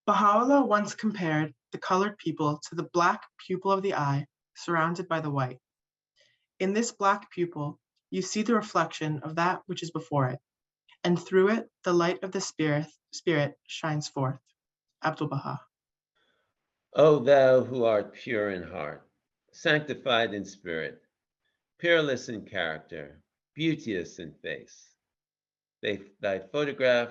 Baha'u'llah once compared the colored people to the black pupil of the eye surrounded by the white. In this black pupil, you see the reflection of that which is before it, and through it the light of the spirit shines forth. Abdul Baha. O thou who art pure in heart, sanctified in spirit, peerless in character, beauteous in face, thy photograph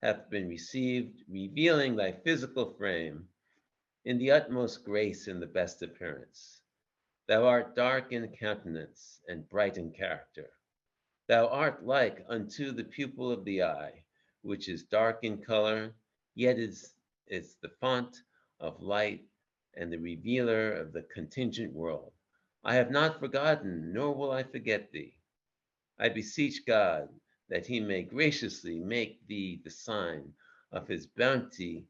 hath been received, revealing thy physical frame in the utmost grace and the best appearance. Thou art dark in countenance and bright in character. Thou art like unto the pupil of the eye, which is dark in color, yet is the font of light and the revealer of the contingent world. I have not forgotten, nor will I forget thee. I beseech God that he may graciously make thee the sign of his bounty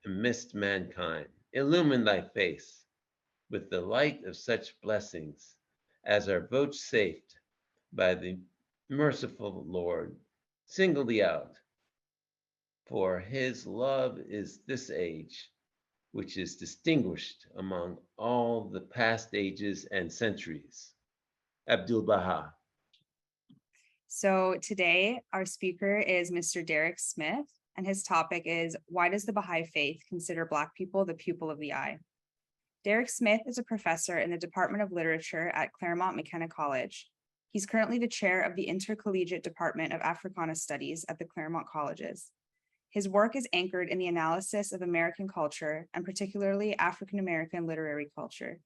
amidst mankind. Illumine thy face with the light of such blessings as are vouchsafed by the merciful Lord. Single thee out, for his love is this age, which is distinguished among all the past ages and centuries. Abdul Baha. So today, our speaker is Mr. Derik Smith, and his topic is, why does the Baha'i Faith consider Black people the pupil of the eye? Derik Smith is a professor in the Department of Literature at Claremont McKenna College. He's currently the chair of the Intercollegiate Department of Africana Studies at the Claremont Colleges. His work is anchored in the analysis of American culture, and particularly African-American literary culture.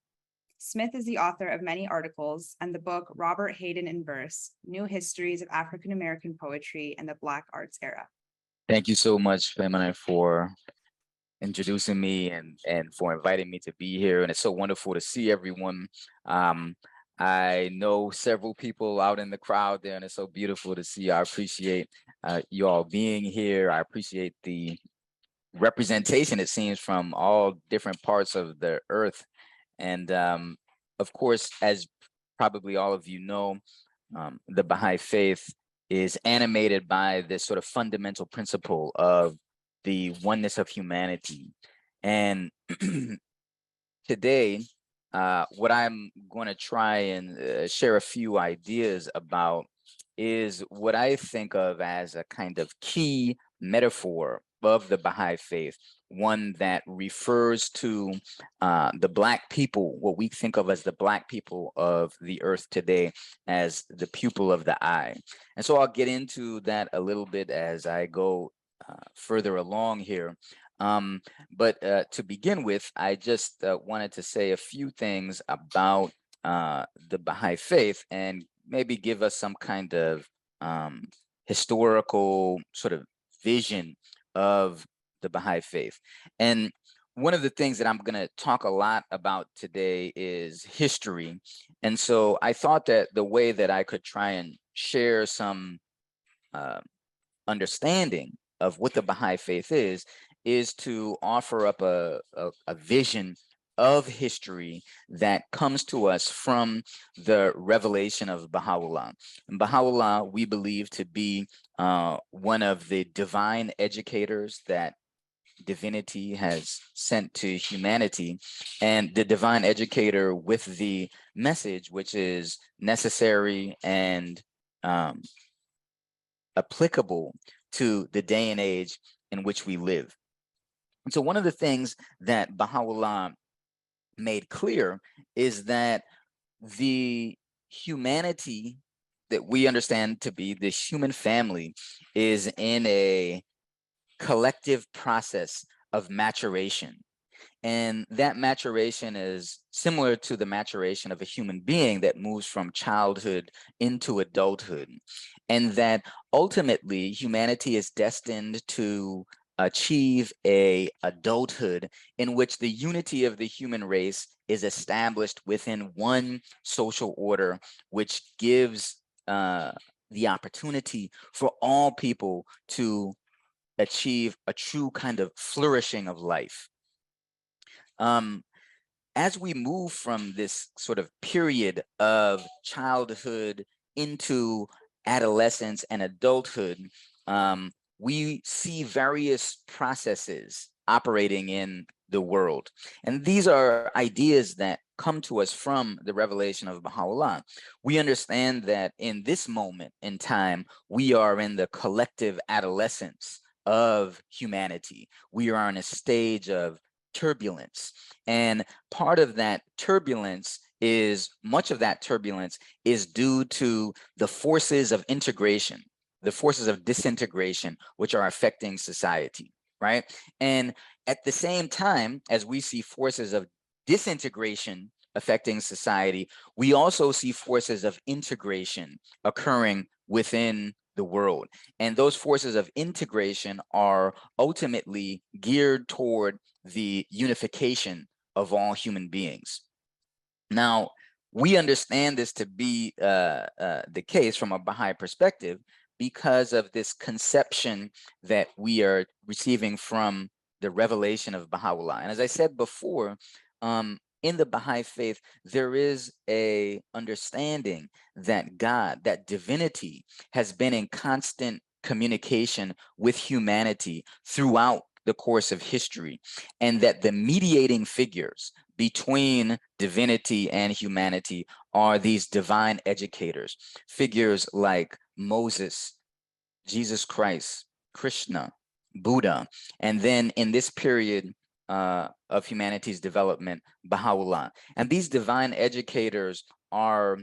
Smith is the author of many articles and the book Robert Hayden In Verse, New Histories of African-American Poetry and the Black Arts Era. Thank you so much, Femina, for introducing me and for inviting me to be here. And it's so wonderful to see everyone. I know several people out in the crowd there, and it's so beautiful to see. I appreciate you all being here. I appreciate the representation, it seems, from all different parts of the earth. And of course, as probably all of you know, the Baha'i Faith is animated by this sort of fundamental principle of the oneness of humanity. And today, what I'm going to try and share a few ideas about is what I think of as a kind of key metaphor of the Baha'i Faith, one that refers to the Black people, what we think of as the Black people of the earth today, as the pupil of the eye. And so I'll get into that a little bit as I go further along here. But to begin with, I just wanted to say a few things about the Baha'i Faith and maybe give us some kind of historical sort of vision of the Baha'i Faith. And one of the things that I'm going to talk a lot about today is history. And so I thought that the way that I could try and share some understanding of what the Baha'i Faith is to offer up a vision of history that comes to us from the revelation of Baha'u'llah. And Baha'u'llah, we believe to be one of the divine educators that divinity has sent to humanity, and the divine educator with the message which is necessary and applicable to the day and age in which we live. And so one of the things that Baha'u'llah made clear is that the humanity that we understand to be the human family is in a collective process of maturation. And that maturation is similar to the maturation of a human being that moves from childhood into adulthood. And that ultimately humanity is destined to achieve a adulthood in which the unity of the human race is established within one social order, which gives the opportunity for all people to achieve a true kind of flourishing of life. As we move from this sort of period of childhood into adolescence and adulthood, we see various processes operating in the world. And these are ideas that come to us from the revelation of Baha'u'llah. We understand that in this moment in time, we are in the collective adolescence of humanity. We are in a stage of turbulence. And part of that turbulence is, much of that turbulence is due to the forces of integration, the forces of disintegration, which are affecting society, right? And at the same time, as we see forces of disintegration affecting society, we also see forces of integration occurring within the world. And those forces of integration are ultimately geared toward the unification of all human beings. Now, we understand this to be the case from a Baha'i perspective because of this conception that we are receiving from the revelation of Baha'u'llah. And as I said before, in the Baha'i faith, there is a understanding that God, that divinity, has been in constant communication with humanity throughout the course of history, and that the mediating figures between divinity and humanity are these divine educators, figures like Moses, Jesus Christ, Krishna, Buddha, and then in this period of humanity's development, Baha'u'llah. And these divine educators are,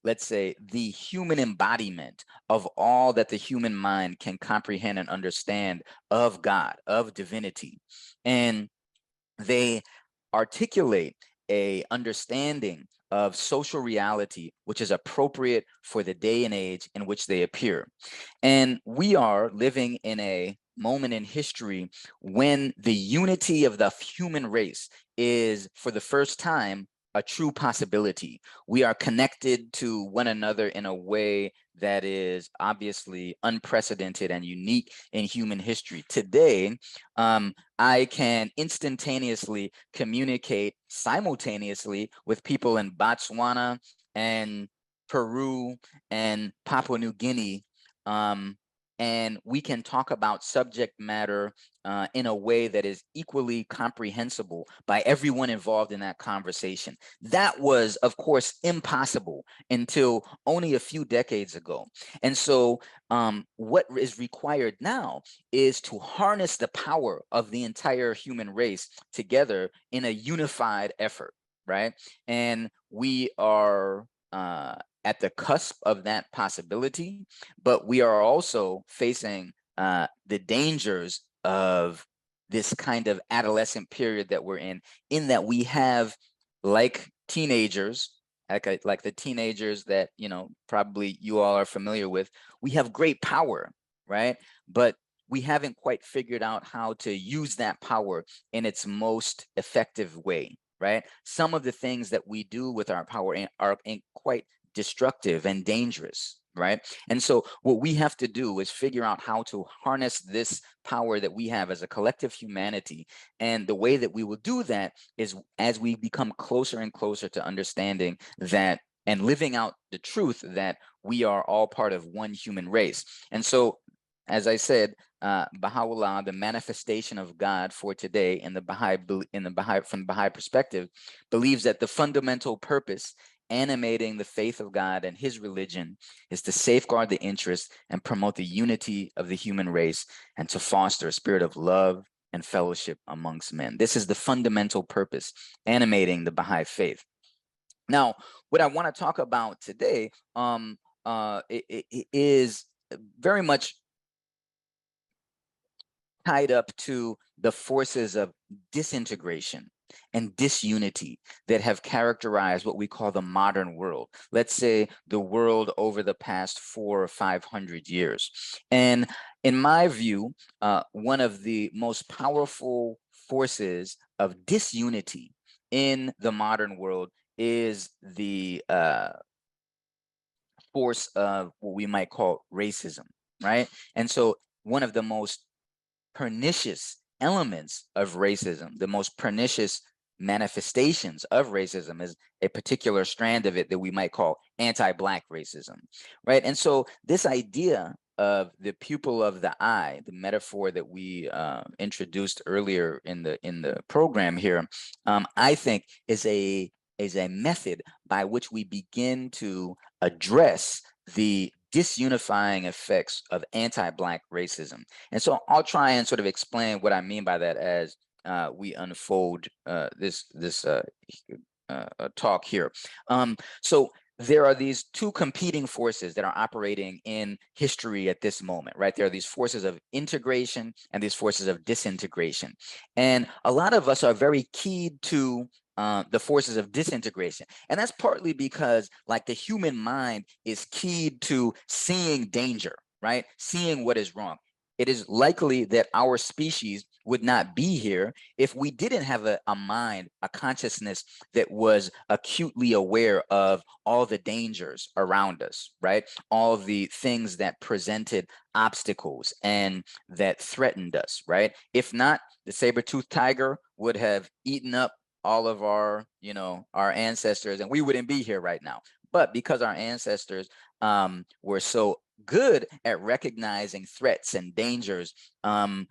let's say, the human embodiment of all that the human mind can comprehend and understand of God, of divinity. And they articulate a understanding of social reality, which is appropriate for the day and age in which they appear. And we are living in a moment in history when the unity of the human race is, for the first time, a true possibility. We are connected to one another in a way that is obviously unprecedented and unique in human history. Today, I can instantaneously communicate simultaneously with people in Botswana and Peru and Papua New Guinea, and we can talk about subject matter in a way that is equally comprehensible by everyone involved in that conversation. That was, of course, impossible until only a few decades ago. And so what is required now is to harness the power of the entire human race together in a unified effort, right? And we are at the cusp of that possibility, but we are also facing the dangers of this kind of adolescent period that we're in that we have, like teenagers, like the teenagers that, you know, probably you all are familiar with, we have great power, right? But we haven't quite figured out how to use that power in its most effective way, right? Some of the things that we do with our power are quite destructive and dangerous, right? And so what we have to do is figure out how to harness this power that we have as a collective humanity. And the way that we will do that is as we become closer and closer to understanding that and living out the truth that we are all part of one human race. And so, as I said, Baha'u'llah, the manifestation of God for today in the Baha'i from the Baha'i perspective, believes that the fundamental purpose animating the faith of God and his religion is to safeguard the interests and promote the unity of the human race and to foster a spirit of love and fellowship amongst men. This is the fundamental purpose animating the Baha'i faith. Now, what I want to talk about today it is very much tied up to the forces of disintegration and disunity that have characterized what we call the modern world. Let's say the world over the past 400 or 500 years. And in my view, one of the most powerful forces of disunity in the modern world is the force of what we might call racism, right? And so one of the most pernicious elements of racism, the most pernicious manifestations of racism, is a particular strand of it that we might call anti-Black racism, right? And so this idea of the pupil of the eye, the metaphor that we introduced earlier in the program here, I think is a method by which we begin to address the disunifying effects of anti-Black racism. And so I'll try and sort of explain what I mean by that as we unfold this talk here. So there are these two competing forces that are operating in history at this moment, right? There are these forces of integration and these forces of disintegration. And a lot of us are very keyed to the forces of disintegration. And that's partly because like the human mind is keyed to seeing danger, right? Seeing what is wrong. It is likely that our species would not be here if we didn't have a mind, a consciousness that was acutely aware of all the dangers around us, right? All the things that presented obstacles and that threatened us, right? If not, the saber-toothed tiger would have eaten up all of our, our ancestors, and we wouldn't be here right now. But because our ancestors were so good at recognizing threats and dangers, and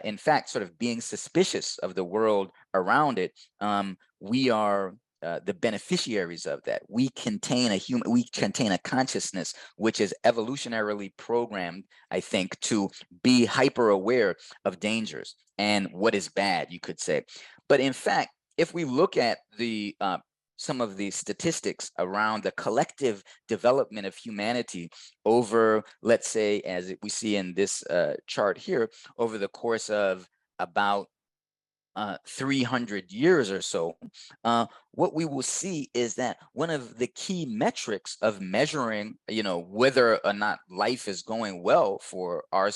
in fact, sort of being suspicious of the world around it, we are the beneficiaries of that. We contain a consciousness which is evolutionarily programmed, I think, to be hyper aware of dangers and what is bad, you could say. But in fact, if we look at the some of the statistics around the collective development of humanity over, let's say, as we see in this chart here, over the course of about 300 years or so, what we will see is that one of the key metrics of measuring, whether or not life is going well for our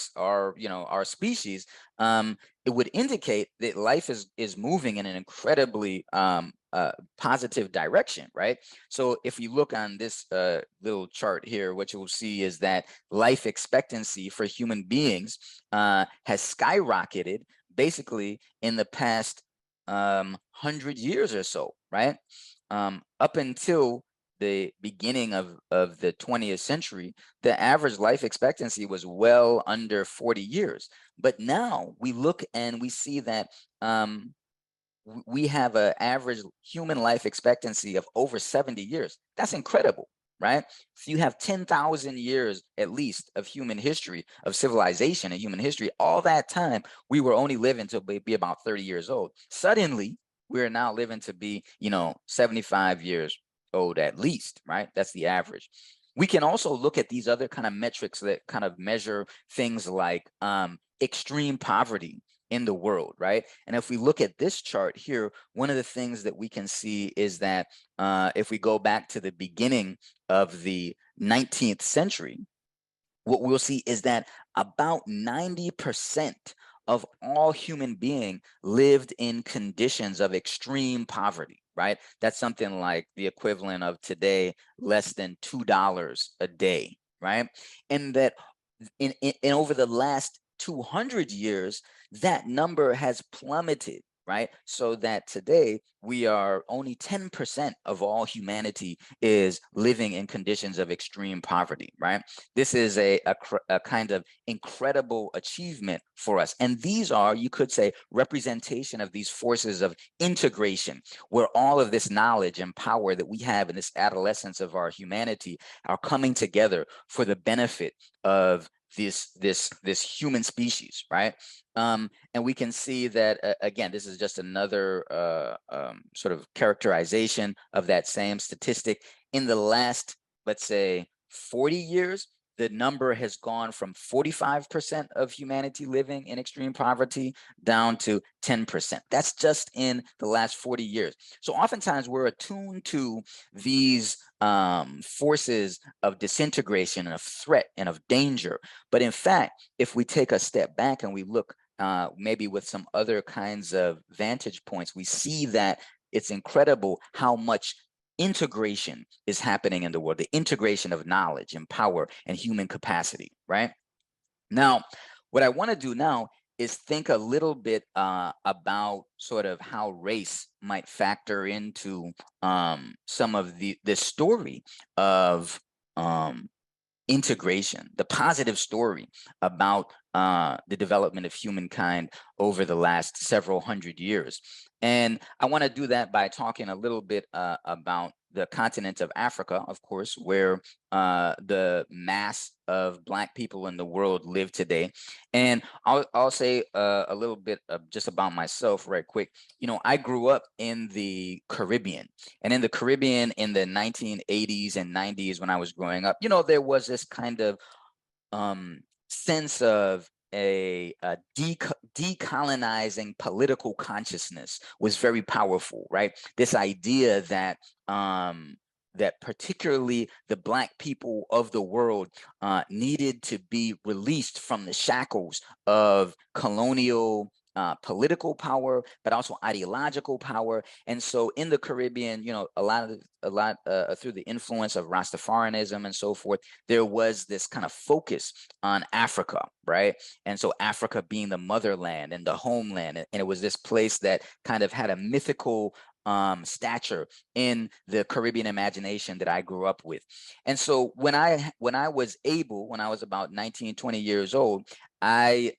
species, it would indicate that life is moving in an incredibly positive direction, right? So if you look on this little chart here, what you'll see is that life expectancy for human beings has skyrocketed basically in the past 100 years or so, right? Up until the beginning of the 20th century, the average life expectancy was well under 40 years. But now we look and we see that we have an average human life expectancy of over 70 years. That's incredible, right? So you have 10,000 years at least of human history, of civilization and human history. All that time, we were only living to be about 30 years old. Suddenly, we're now living to be, 75 years old at least, right? That's the average. We can also look at these other kind of metrics that kind of measure things like extreme poverty in the world, right? And if we look at this chart here, one of the things that we can see is that if we go back to the beginning of the 19th century, what we'll see is that about 90% of all human beings lived in conditions of extreme poverty, right? That's something like the equivalent of today, less than $2 a day, right? And that in over the last 200 years, that number has plummeted, right? So that today we are only 10% of all humanity is living in conditions of extreme poverty, right? This is a kind of incredible achievement for us. And these are, you could say, representation of these forces of integration, where all of this knowledge and power that we have in this adolescence of our humanity are coming together for the benefit of this human species, right? And we can see that again, this is just another sort of characterization of that same statistic. In the last, let's say, 40 years, the number has gone from 45% of humanity living in extreme poverty down to 10%. That's just in the last 40 years. So oftentimes we're attuned to these forces of disintegration and of threat and of danger. But in fact, if we take a step back and we look maybe with some other kinds of vantage points, we see that it's incredible how much integration is happening in the world, the integration of knowledge and power and human capacity, right? Now, what I want to do now is think a little bit about sort of how race might factor into some of the story of integration, the positive story about the development of humankind over the last several hundred years. And I want to do that by talking a little bit about the continent of Africa, of course, where the mass of Black people in the world live today. And I'll say a little bit just about myself right quick. You know, I grew up in the Caribbean, and in the Caribbean in the 1980s and 90s when I was growing up, you know, there was this kind of sense of a decolonizing political consciousness was very powerful, right? This idea that that particularly the Black people of the world needed to be released from the shackles of colonial political power, but also ideological power. And so in the Caribbean, you know, a lot through the influence of Rastafarianism and so forth, there was this kind of focus on Africa, right? And so Africa being the motherland and the homeland, and it was this place that kind of had a mythical stature in the Caribbean imagination that I grew up with. And so when I was about 19, 20 years old, I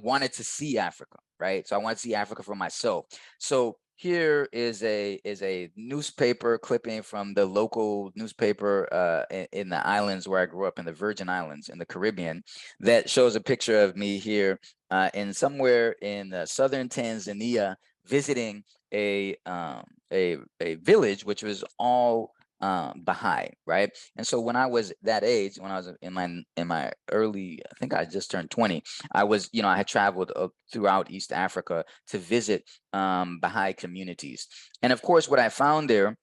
wanted to see Africa, right? So I wanted to see Africa for myself. So here is a newspaper clipping from the local newspaper in the islands where I grew up, in the Virgin Islands in the Caribbean, that shows a picture of me here in somewhere in southern Tanzania, visiting a village which was all Baha'i, right? And so when I was that age, when I was in my early, I think I just turned 20, I was, you know, I had traveled throughout East Africa to visit Baha'i communities. And of course, what I found there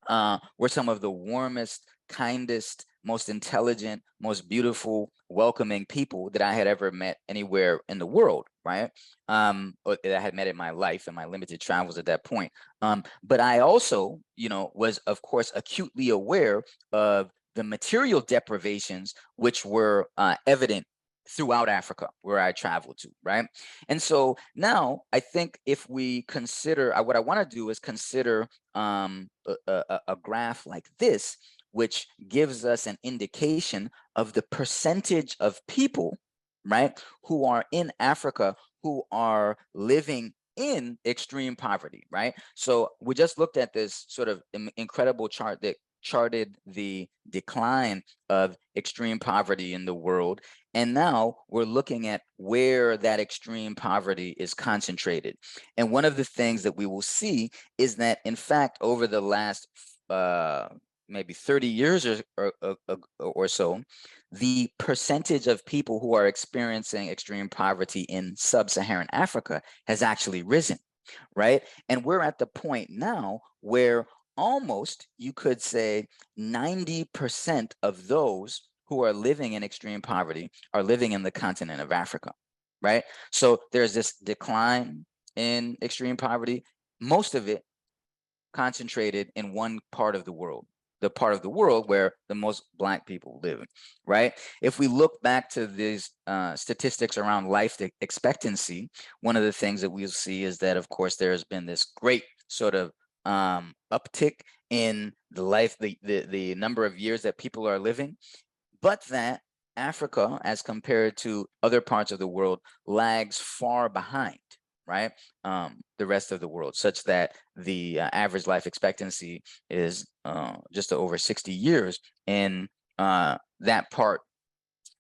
were some of the warmest, kindest, most intelligent, most beautiful, welcoming people that I had ever met anywhere in the world, right? Or that I had met in my life and my limited travels at that point. But I also, you know, was of course acutely aware of the material deprivations which were evident throughout Africa where I traveled to, right? And so now I think if we consider, what I want to do is consider a graph like this, which gives us an indication of the percentage of people, right, who are in Africa who are living in extreme poverty, right? So we just looked at this sort of incredible chart that charted the decline of extreme poverty in the world. And now we're looking at where that extreme poverty is concentrated. And one of the things that we will see is that, in fact, over the last maybe 30 years or so, the percentage of people who are experiencing extreme poverty in sub-Saharan Africa has actually risen, right? And we're at the point now where almost, you could say, 90% of those who are living in extreme poverty are living in the continent of Africa, right? So there's this decline in extreme poverty, most of it concentrated in one part of the world, the part of the world where the most Black people live, right? If we look back to these statistics around life expectancy, one of the things that we'll see is that, of course, there has been this great sort of uptick in the number of years that people are living, but that Africa, as compared to other parts of the world, lags far behind, right? The rest of the world, such that the average life expectancy is just over 60 years in that part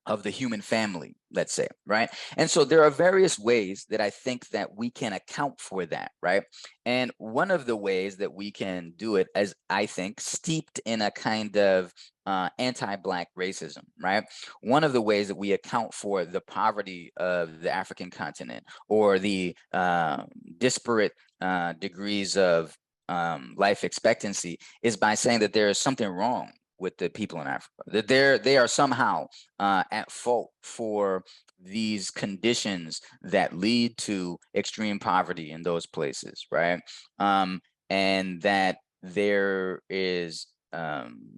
of the human family, let's say, right? And so there are various ways that I think that we can account for that, right? And one of the ways that we can do it is, I think, steeped in a kind of anti-Black racism, right? One of the ways that we account for the poverty of the African continent, or the disparate degrees of life expectancy, is by saying that there is something wrong with the people in Africa, that they are somehow at fault for these conditions that lead to extreme poverty in those places, right? And that there is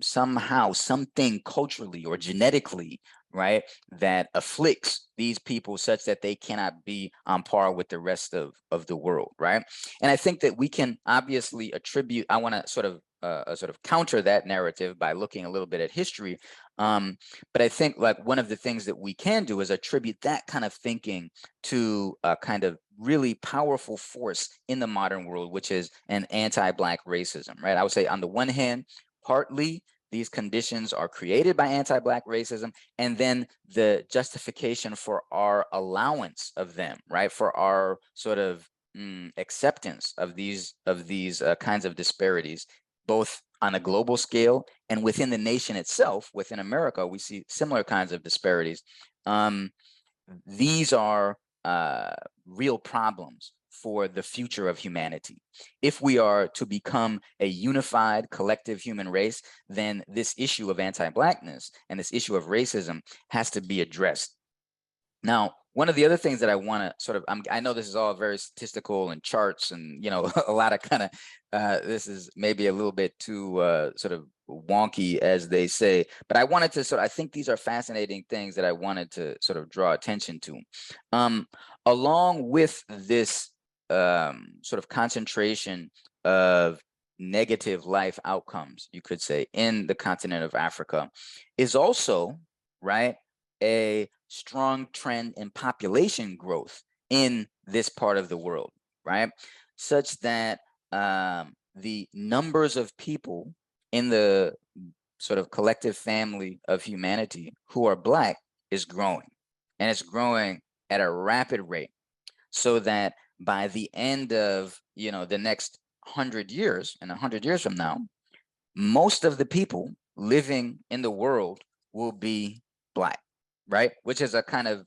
somehow something culturally or genetically, right, that afflicts these people such that they cannot be on par with the rest of the world, right? And I think that we can obviously attribute, I want to sort of sort of counter that narrative by looking a little bit at history. But I think like one of the things that we can do is attribute that kind of thinking to a kind of really powerful force in the modern world, which is an anti-Black racism, right? I would say on the one hand, partly these conditions are created by anti-Black racism, and then the justification for our allowance of them, right? For our sort of acceptance of these kinds of disparities, both on a global scale and within the nation itself. Within America, we see similar kinds of disparities. These are real problems for the future of humanity. If we are to become a unified collective human race, then this issue of anti-Blackness and this issue of racism has to be addressed. Now, one of the other things that I want to sort of, I know this is all very statistical and charts and, you know, a lot of kind of, this is maybe a little bit too sort of wonky, as they say, but I wanted to I think these are fascinating things that I wanted to sort of draw attention to. Along with this sort of concentration of negative life outcomes, you could say, in the continent of Africa, is also, right, a strong trend in population growth in this part of the world, right? Such that the numbers of people in the sort of collective family of humanity who are Black is growing, and it's growing at a rapid rate, so that by the end of, you know, the next 100 years, and 100 years from now, most of the people living in the world will be Black, right? Which is a kind of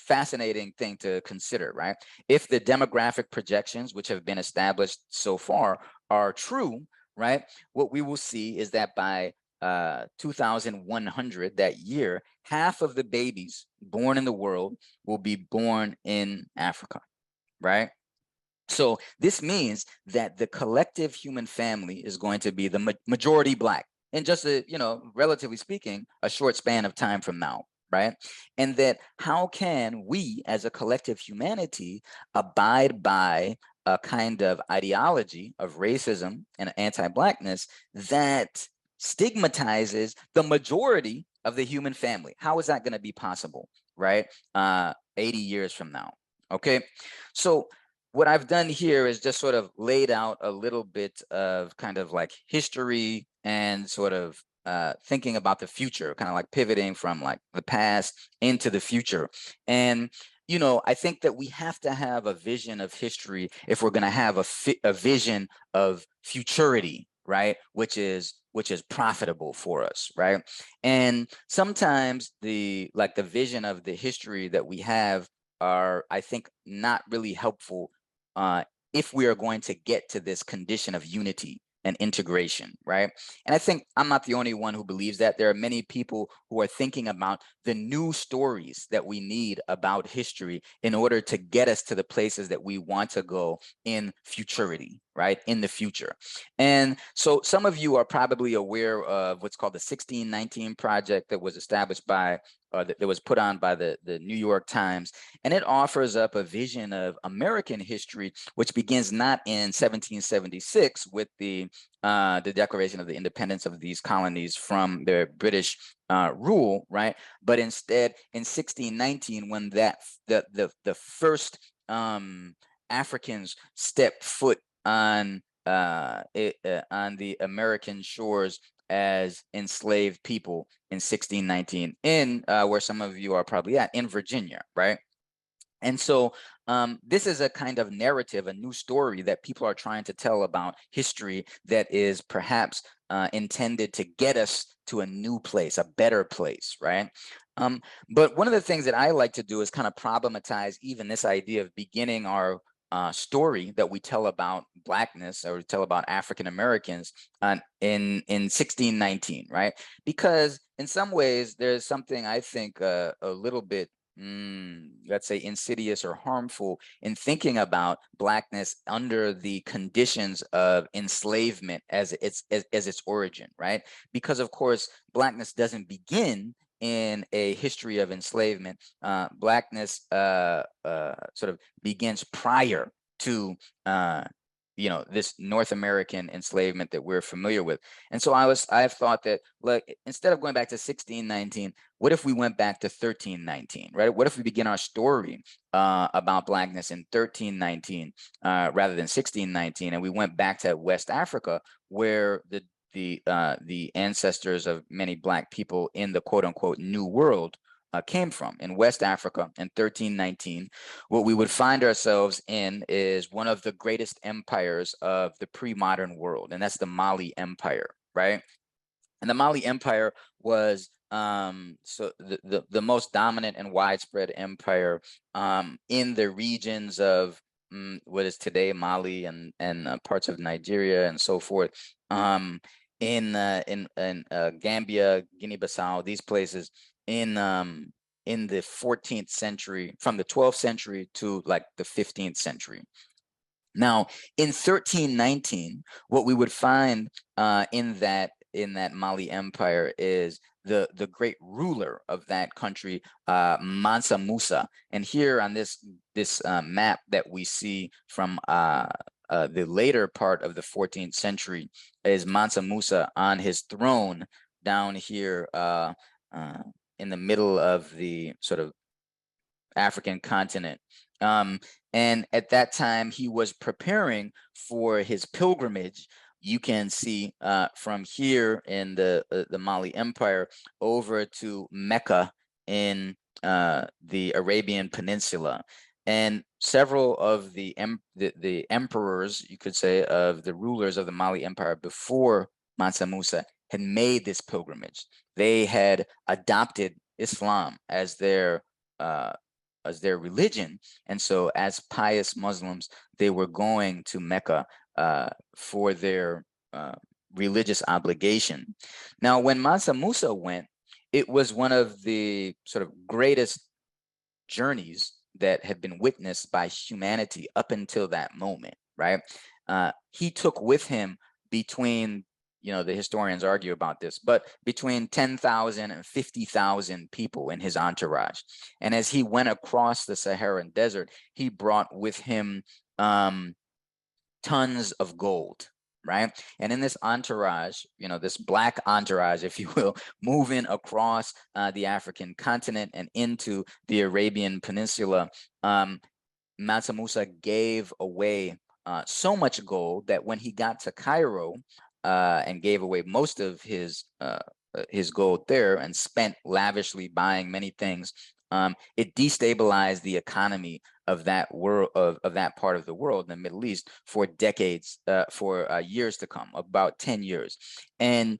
fascinating thing to consider, right? If the demographic projections, which have been established so far, are true, right? What we will see is that by 2100, that year, half of the babies born in the world will be born in Africa, right? So this means that the collective human family is going to be the majority Black in just a, you know, relatively speaking, a short span of time from now, right? And that how can we as a collective humanity abide by a kind of ideology of racism and anti-Blackness that stigmatizes the majority of the human family? How is that going to be possible, right? 80 years from now, okay? So what I've done here is just sort of laid out a little bit of kind of like history and sort of thinking about the future, kind of like pivoting from like the past into the future. And, you know, I think that we have to have a vision of history if we're going to have a vision of futurity, right? Which is profitable for us, right? And sometimes the vision of the history that we have are, I think, not really helpful if we are going to get to this condition of unity and integration, right? And I think I'm not the only one who believes that. There are many people who are thinking about the new stories that we need about history in order to get us to the places that we want to go in futurity, right? In the future. And so some of you are probably aware of what's called the 1619 Project that was established by that was put on by the New York Times, and it offers up a vision of American history, which begins not in 1776 with the Declaration of the Independence of these colonies from their British rule, right? But instead, in 1619, when the first Africans stepped foot on the American shores as enslaved people in 1619 in where some of you are probably at, in Virginia, right? And so this is a kind of narrative, a new story that people are trying to tell about history that is perhaps intended to get us to a new place, a better place, right? But one of the things that I like to do is kind of problematize even this idea of beginning our story that we tell about Blackness or tell about African Americans in 1619, right? Because in some ways there's something I think a little bit let's say insidious or harmful in thinking about Blackness under the conditions of enslavement as its origin, right? Because of course Blackness doesn't begin in a history of enslavement. Blackness sort of begins prior to this North American enslavement that we're familiar with. And so I've thought that, look, instead of going back to 1619, what if we went back to 1319, right? What if we begin our story about Blackness in 1319 rather than 1619, and we went back to West Africa, where the ancestors of many Black people in the quote unquote New World came from, in West Africa in 1319. What we would find ourselves in is one of the greatest empires of the pre-modern world, and that's the Mali Empire, right? And the Mali Empire was the most dominant and widespread empire in the regions of what is today Mali and parts of Nigeria and so forth. In Gambia, Guinea-Bissau, these places in the 14th century, from the 12th century to like the 15th century. Now, in 1319, what we would find in that Mali Empire is the great ruler of that country, Mansa Musa. And here on this map that we see from the later part of the 14th century is Mansa Musa on his throne down here in the middle of the sort of African continent. And at that time, he was preparing for his pilgrimage. You can see from here in the Mali Empire over to Mecca in the Arabian Peninsula. And several of the emperors, you could say, of the rulers of the Mali Empire before Mansa Musa had made this pilgrimage. They had adopted Islam as their religion, and so as pious Muslims, they were going to Mecca for their religious obligation. Now, when Mansa Musa went, it was one of the sort of greatest journeys that had been witnessed by humanity up until that moment, right? He took with him between, the historians argue about this, but between 10,000 and 50,000 people in his entourage. And as he went across the Saharan desert, he brought with him tons of gold, right? And in this entourage, this Black entourage, if you will, moving across the African continent and into the Arabian Peninsula, Mansa Musa gave away so much gold that when he got to Cairo and gave away most of his gold there and spent lavishly buying many things, it destabilized the economy of that world, of that part of the world in the Middle East for decades, for years to come, about 10 years. And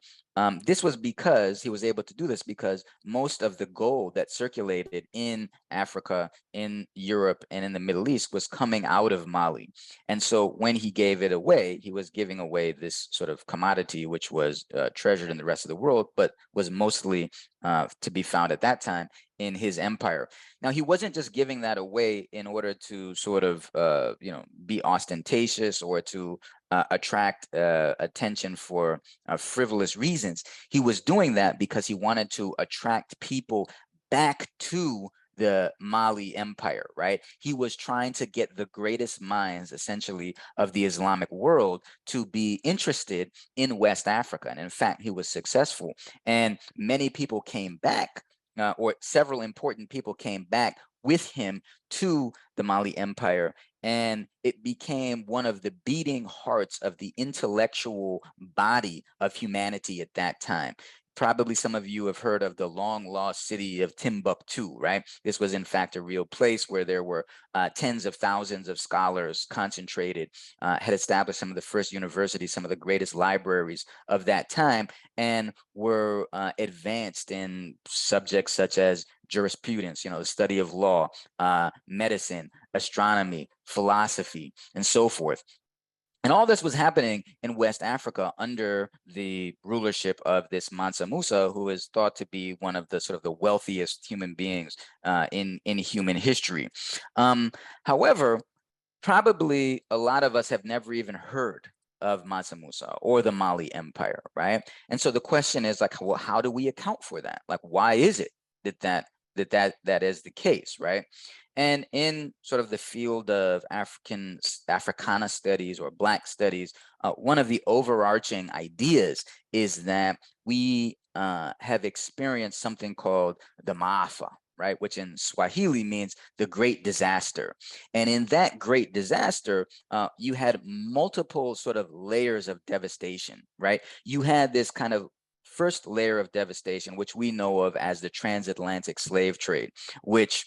this was because he was able to do this because most of the gold that circulated in Africa, in Europe, and in the Middle East was coming out of Mali. And so when he gave it away, he was giving away this sort of commodity, which was treasured in the rest of the world, but was mostly to be found at that time in his empire. Now, he wasn't just giving that away in order to sort of, be ostentatious or to attract attention for frivolous reasons. He was doing that because he wanted to attract people back to the Mali Empire, right? He was trying to get the greatest minds, essentially, of the Islamic world to be interested in West Africa. And in fact, he was successful. And many people came back, or several important people came back with him to the Mali Empire, and it became one of the beating hearts of the intellectual body of humanity at that time. Probably some of you have heard of the long lost city of Timbuktu, right? This was in fact a real place where there were tens of thousands of scholars concentrated, had established some of the first universities, some of the greatest libraries of that time, and were advanced in subjects such as jurisprudence, the study of law, medicine, astronomy, philosophy, and so forth. And all this was happening in West Africa under the rulership of this Mansa Musa, who is thought to be one of the sort of the wealthiest human beings in human history. However, probably a lot of us have never even heard of Mansa Musa or the Mali Empire, right? And so the question is like, well, how do we account for that? Like, why is it that is the case, right? And in sort of the field of Africana studies or Black studies, one of the overarching ideas is that we have experienced something called the Maafa, right? Which in Swahili means the great disaster. And in that great disaster, you had multiple sort of layers of devastation, right? You had this kind of first layer of devastation, which we know of as the transatlantic slave trade, which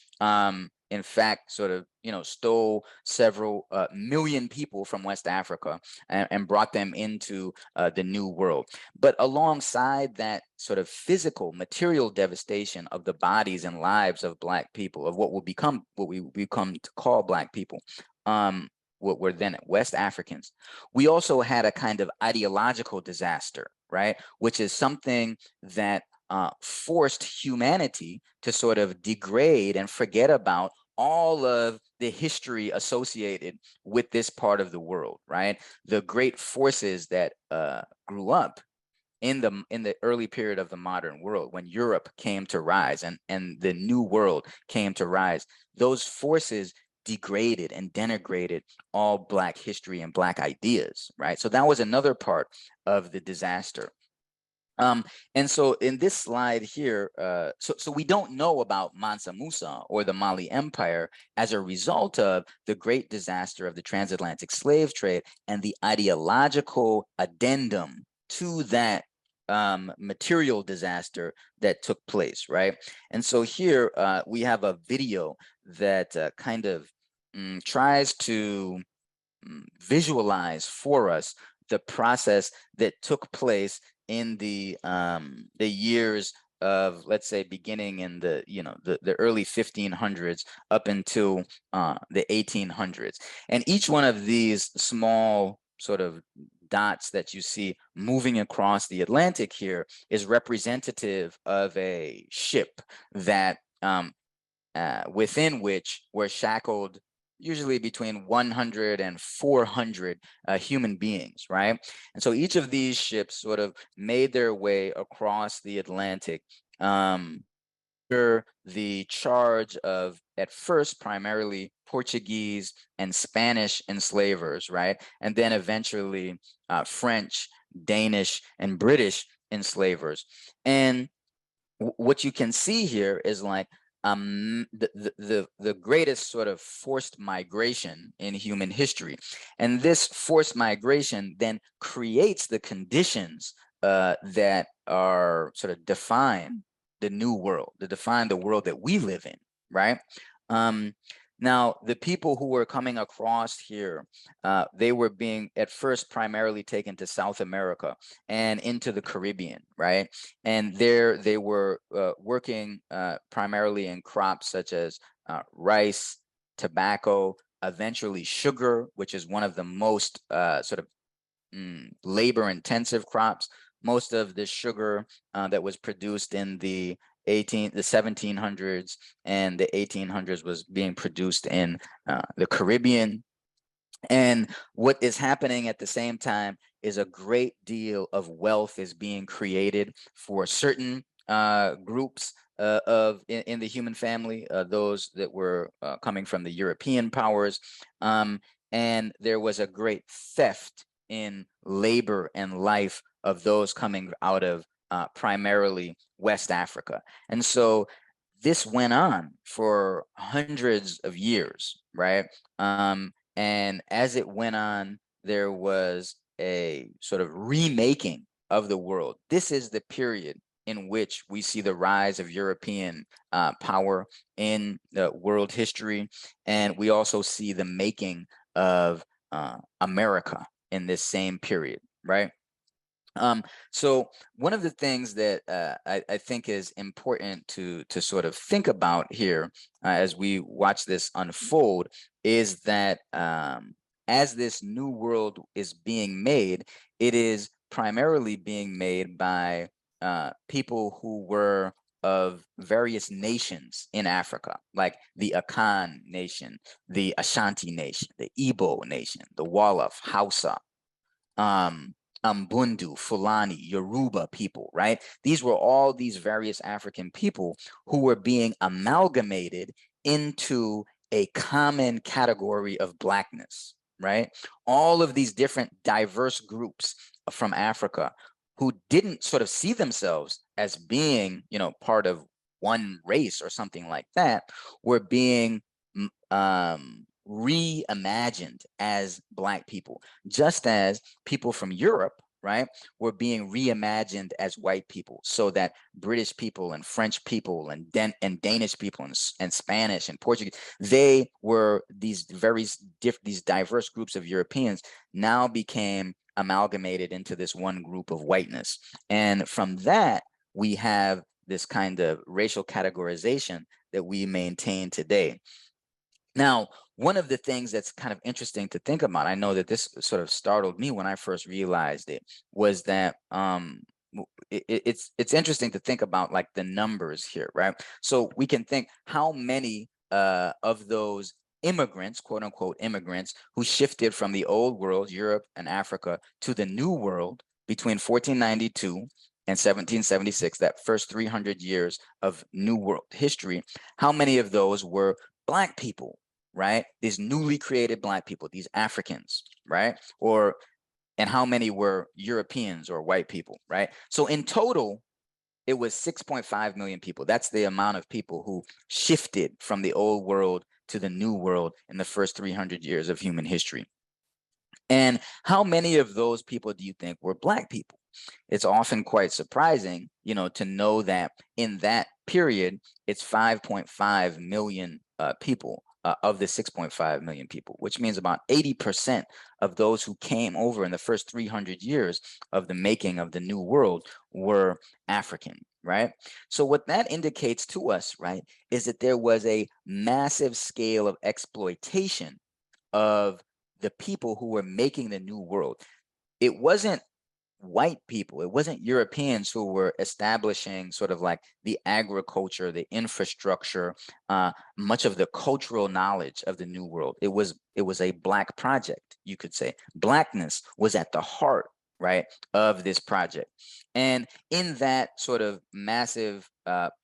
in fact, sort of, stole several million people from West Africa and brought them into the New World. But alongside that sort of physical, material devastation of the bodies and lives of Black people, of what we become to call Black people, what were then West Africans, we also had a kind of ideological disaster, right? Which is something that forced humanity to sort of degrade and forget about all of the history associated with this part of the world, right? The great forces that grew up in the early period of the modern world, when Europe came to rise and the New World came to rise, those forces degraded and denigrated all Black history and Black ideas, right? So that was another part of the disaster. And so in this slide here, so we don't know about Mansa Musa or the Mali Empire as a result of the great disaster of the transatlantic slave trade and the ideological addendum to that material disaster that took place, right? And so here we have a video that kind of tries to visualize for us the process that took place in the years of, let's say, beginning in the early 1500s up until the 1800s. And each one of these small sort of dots that you see moving across the Atlantic here is representative of a ship that within which were shackled usually between 100 and 400 human beings, right? And so each of these ships sort of made their way across the Atlantic under the charge of, at first, primarily Portuguese and Spanish enslavers, right? And then eventually French, Danish, and British enslavers. And what you can see here is like the greatest sort of forced migration in human history. And this forced migration then creates the conditions that are sort of define the new world, that define the world that we live in, right? Now, the people who were coming across here, they were being at first primarily taken to South America and into the Caribbean, right? And there they were working primarily in crops such as rice, tobacco, eventually sugar, which is one of the most sort of labor-intensive crops. Most of the sugar that was produced in the 1700s and the 1800s was being produced in the Caribbean. And what is happening at the same time is a great deal of wealth is being created for certain groups in the human family, those that were coming from the European powers. And there was a great theft in labor and life of those coming out of primarily West Africa. And so this went on for hundreds of years, right? And as it went on, there was a sort of remaking of the world. This is the period in which we see the rise of European power in world history. And we also see the making of America in this same period, right? So one of the things that I think is important to sort of think about here as we watch this unfold is that as this new world is being made, it is primarily being made by people who were of various nations in Africa, like the Akan nation, the Ashanti nation, the Igbo nation, the Wolof, Hausa, Mbundu, Fulani, Yoruba people, right? These were all these various African people who were being amalgamated into a common category of Blackness, right? All of these different diverse groups from Africa who didn't sort of see themselves as being, you know, part of one race or something like that, were being reimagined as Black people, just as people from Europe, right, were being reimagined as white people, so that British people and French people and Danish people and Spanish and Portuguese, they were these these diverse groups of Europeans now became amalgamated into this one group of whiteness. And from that, we have this kind of racial categorization that we maintain today. Now, one of the things that's kind of interesting to think about, I know that this sort of startled me when I first realized it, was that it's interesting to think about like the numbers here, right? So we can think how many of those immigrants, quote unquote immigrants, who shifted from the old world, Europe and Africa, to the new world between 1492 and 1776, that first 300 years of New World history, how many of those were Black people, right? These newly created Black people, these Africans, right? And how many were Europeans or white people, right? So in total, it was 6.5 million people. That's the amount of people who shifted from the old world to the new world in the first 300 years of human history. And how many of those people do you think were Black people? It's often quite surprising, you know, to know that in that period, it's 5.5 million people of the 6.5 million people, which means about 80% of those who came over in the first 300 years of the making of the New World were African, right? So what that indicates to us, right, is that there was a massive scale of exploitation of the people who were making the New World. It wasn't white people, it wasn't Europeans who were establishing sort of like the agriculture, the infrastructure, much of the cultural knowledge of the New World. It was a Black project, you could say. Blackness was at the heart, right, of this project. And in that sort of massive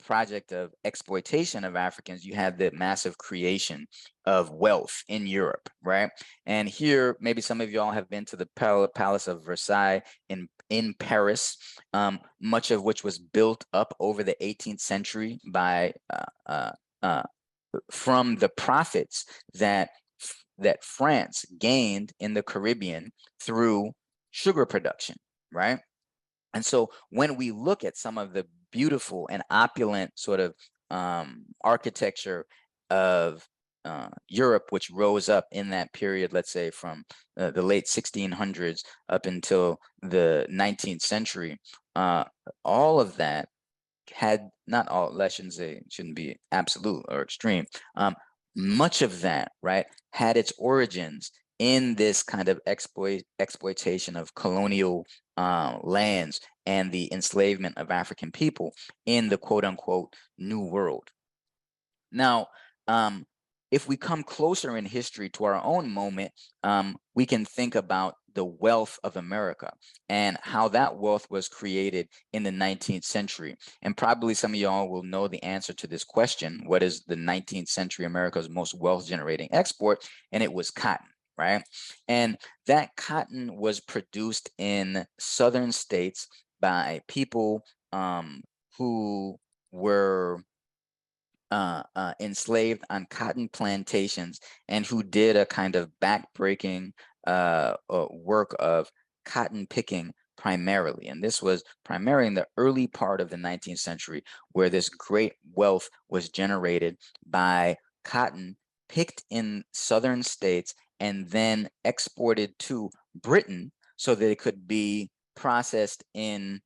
project of exploitation of Africans, you had the massive creation of wealth in Europe, right? And here, maybe some of y'all have been to the Palace of Versailles in Paris, much of which was built up over the 18th century by from the profits that France gained in the Caribbean through sugar production, right? And so when we look at some of the beautiful and opulent sort of architecture of Europe, which rose up in that period, let's say from the late 1600s up until the 19th century, all of that had, not all, I shouldn't say, shouldn't be absolute or extreme. Much of that, right, had its origins in this kind of exploitation of colonial lands and the enslavement of African people in the quote unquote New World. Now, if we come closer in history to our own moment, we can think about the wealth of America and how that wealth was created in the 19th century. And probably some of y'all will know the answer to this question: what is the 19th century America's most wealth generating export? And it was cotton, right? And that cotton was produced in southern states by people who were enslaved on cotton plantations and who did a kind of backbreaking work of cotton picking primarily. And this was primarily in the early part of the 19th century, where this great wealth was generated by cotton picked in southern states and then exported to Britain so that it could be processed in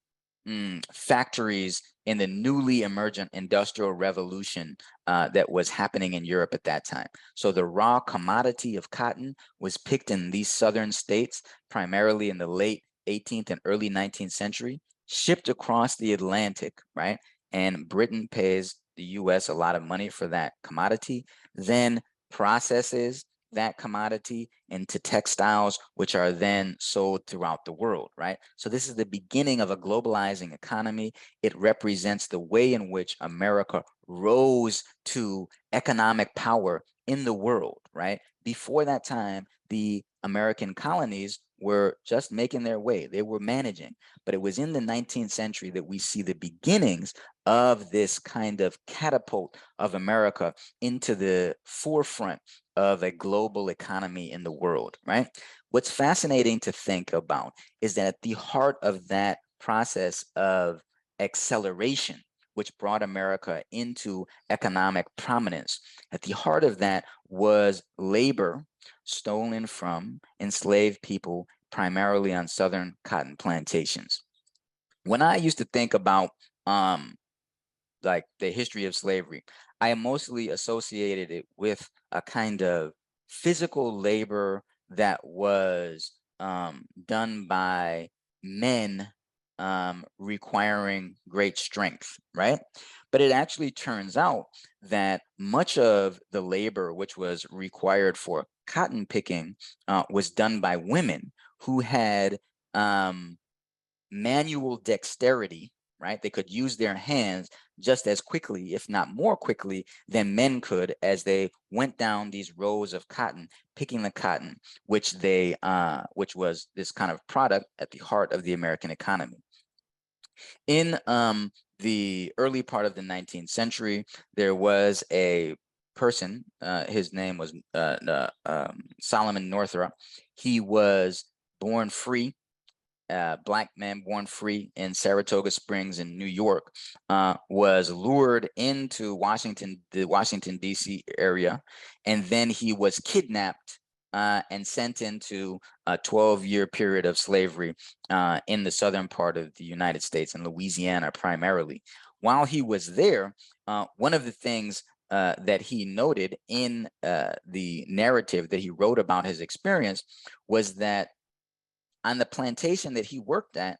factories in the newly emergent industrial revolution that was happening in Europe at that time. So the raw commodity of cotton was picked in these southern states, primarily in the late 18th and early 19th century, shipped across the Atlantic, right? And Britain pays the US a lot of money for that commodity, then processes that commodity into textiles, which are then sold throughout the world, right? So this is the beginning of a globalizing economy. It represents the way in which America rose to economic power in the world, right? Before that time, the American colonies were just making their way. They were managing. But it was in the 19th century that we see the beginnings of this kind of catapult of America into the forefront of a global economy in the world, right? What's fascinating to think about is that at the heart of that process of acceleration, which brought America into economic prominence, at the heart of that was labor stolen from enslaved people, primarily on southern cotton plantations. When I used to think about like the history of slavery, I mostly associated it with a kind of physical labor that was done by men requiring great strength, right? But it actually turns out that much of the labor which was required for cotton picking was done by women who had manual dexterity, right? They could use their hands just as quickly, if not more quickly, than men could as they went down these rows of cotton, picking the cotton, which was this kind of product at the heart of the American economy. In the early part of the 19th century, there was a person, his name was Solomon Northrop. He was born free, black man born free in Saratoga Springs in New York, was lured into the Washington, D.C. area, and then he was kidnapped and sent into a 12-year period of slavery in the southern part of the United States, in Louisiana primarily. While he was there, one of the things that he noted in the narrative that he wrote about his experience was that on the plantation that he worked at,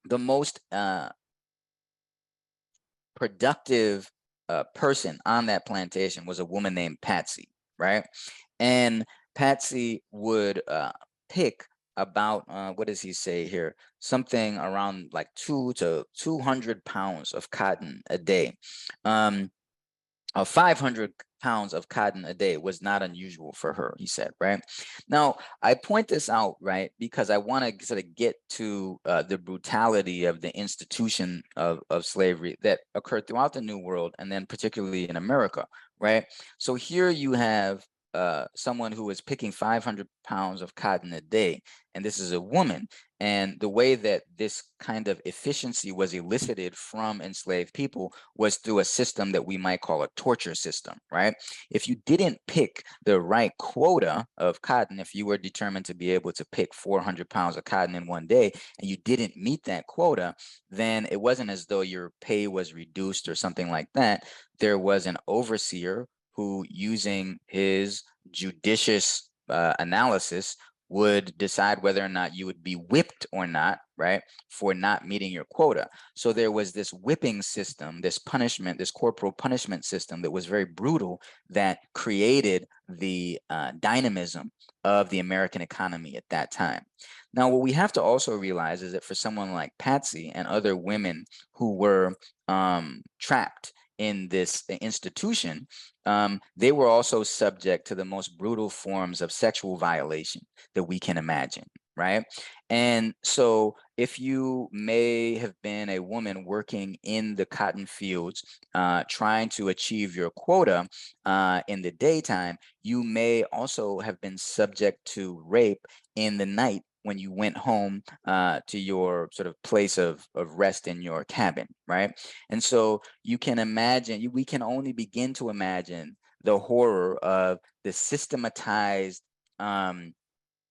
the most productive person on that plantation was a woman named Patsy, right? And Patsy would pick about, what does he say here? Something around like 200 pounds of cotton a day. 500 pounds of cotton a day was not unusual for her, he said, right? Now, I point this out, right, because I want to sort of get to the brutality of the institution of slavery that occurred throughout the New World, and then particularly in America, right? So here you have someone who is picking 500 pounds of cotton a day, and this is a woman. And the way that this kind of efficiency was elicited from enslaved people was through a system that we might call a torture system, right? If you didn't pick the right quota of cotton, if you were determined to be able to pick 400 pounds of cotton in one day, and you didn't meet that quota, then it wasn't as though your pay was reduced or something like that. There was an overseer who, using his judicious analysis, would decide whether or not you would be whipped or not, right, for not meeting your quota. So there was this whipping system, this punishment, this corporal punishment system that was very brutal, that created the dynamism of the American economy at that time. Now, what we have to also realize is that for someone like Patsy and other women who were trapped in this institution, they were also subject to the most brutal forms of sexual violation that we can imagine, right? And so if you may have been a woman working in the cotton fields, trying to achieve your quota in the daytime, you may also have been subject to rape in the night when you went home to your sort of place of rest in your cabin, right? And so you can imagine, we can only begin to imagine the horror of the systematized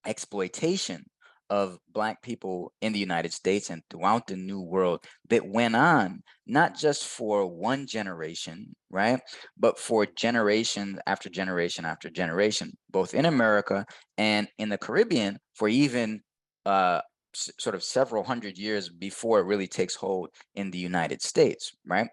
exploitation of Black people in the United States and throughout the New World that went on not just for one generation, right, but for generation after generation after generation, both in America and in the Caribbean, for even sort of several hundred years before it really takes hold in the United States, right?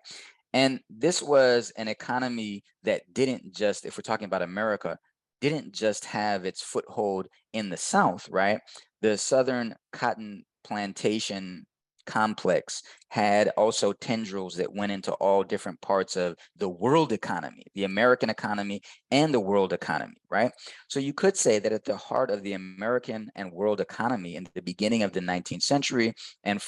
And this was an economy that didn't just, if we're talking about America, didn't just have its foothold in the South, right? The Southern cotton plantation complex, had also tendrils that went into all different parts of the world economy, the American economy and the world economy, right? So you could say that at the heart of the American and world economy in the beginning of the 19th century and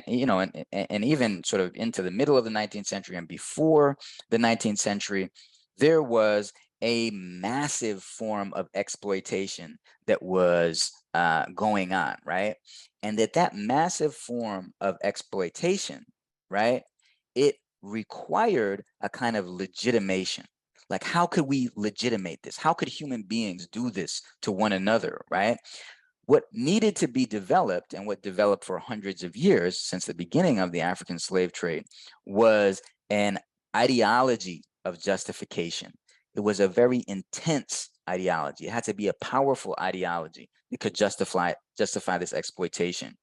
even sort of into the middle of the 19th century and before the 19th century, there was a massive form of exploitation that was going on, right? And that massive form of exploitation, right, it required a kind of legitimation. Like, how could we legitimate this? How could human beings do this to one another, right? What needed to be developed, and what developed for hundreds of years since the beginning of the African slave trade, was an ideology of justification. It was a very intense ideology. It had to be a powerful ideology that could justify this exploitation.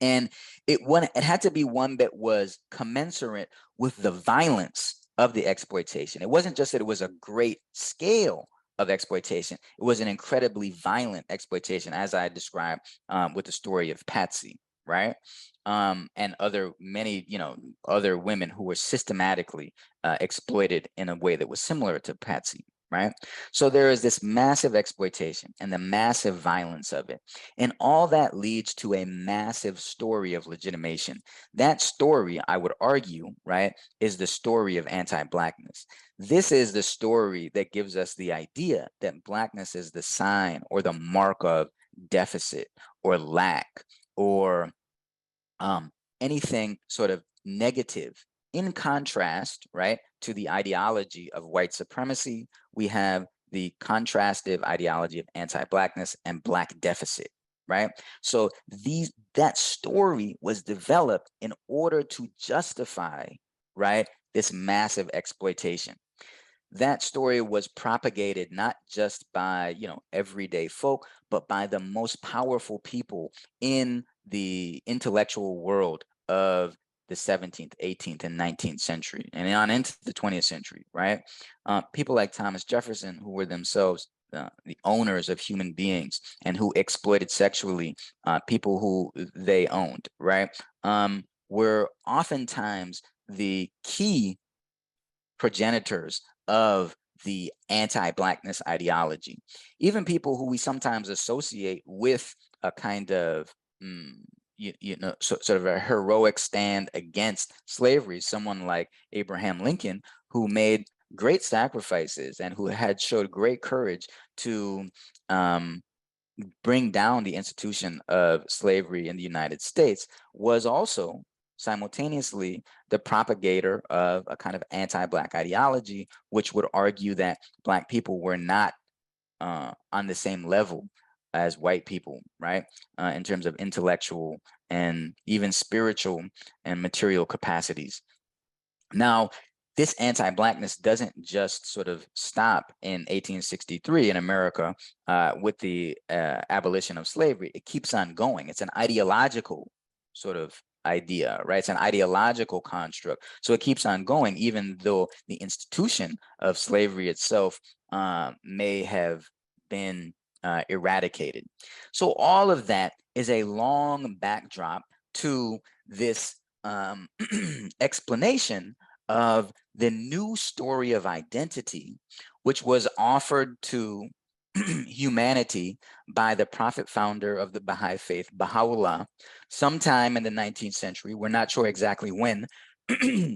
And it had to be one that was commensurate with the violence of the exploitation. It wasn't just that it was a great scale of exploitation. It was an incredibly violent exploitation, as I described with the story of Patsy, right? And many other women who were systematically exploited in a way that was similar to Patsy, right? So there is this massive exploitation and the massive violence of it. And all that leads to a massive story of legitimation. That story, I would argue, right, is the story of anti-Blackness. This is the story that gives us the idea that Blackness is the sign or the mark of deficit or lack or anything sort of negative. In contrast, right, to the ideology of white supremacy, we have the contrastive ideology of anti-Blackness and Black deficit, right? So that story was developed in order to justify, right, this massive exploitation. That story was propagated not just by everyday folk, but by the most powerful people in the intellectual world of the 17th, 18th, and 19th century, and on into the 20th century, right? People like Thomas Jefferson, who were themselves the owners of human beings and who exploited sexually people who they owned, right? Were oftentimes the key progenitors of the anti-Blackness ideology. Even people who we sometimes associate with a kind of sort of a heroic stand against slavery, someone like Abraham Lincoln, who made great sacrifices and who had showed great courage to bring down the institution of slavery in the United States, was also simultaneously the propagator of a kind of anti-Black ideology, which would argue that Black people were not on the same level as white people, right? In terms of intellectual and even spiritual and material capacities. Now, this anti-Blackness doesn't just sort of stop in 1863 in America with the abolition of slavery. It keeps on going. It's an ideological sort of idea, right? It's an ideological construct. So it keeps on going, even though the institution of slavery itself may have been eradicated. So all of that is a long backdrop to this explanation of the new story of identity, which was offered to humanity by the prophet founder of the Baha'i Faith, Baha'u'llah, sometime in the 19th century. We're not sure exactly when,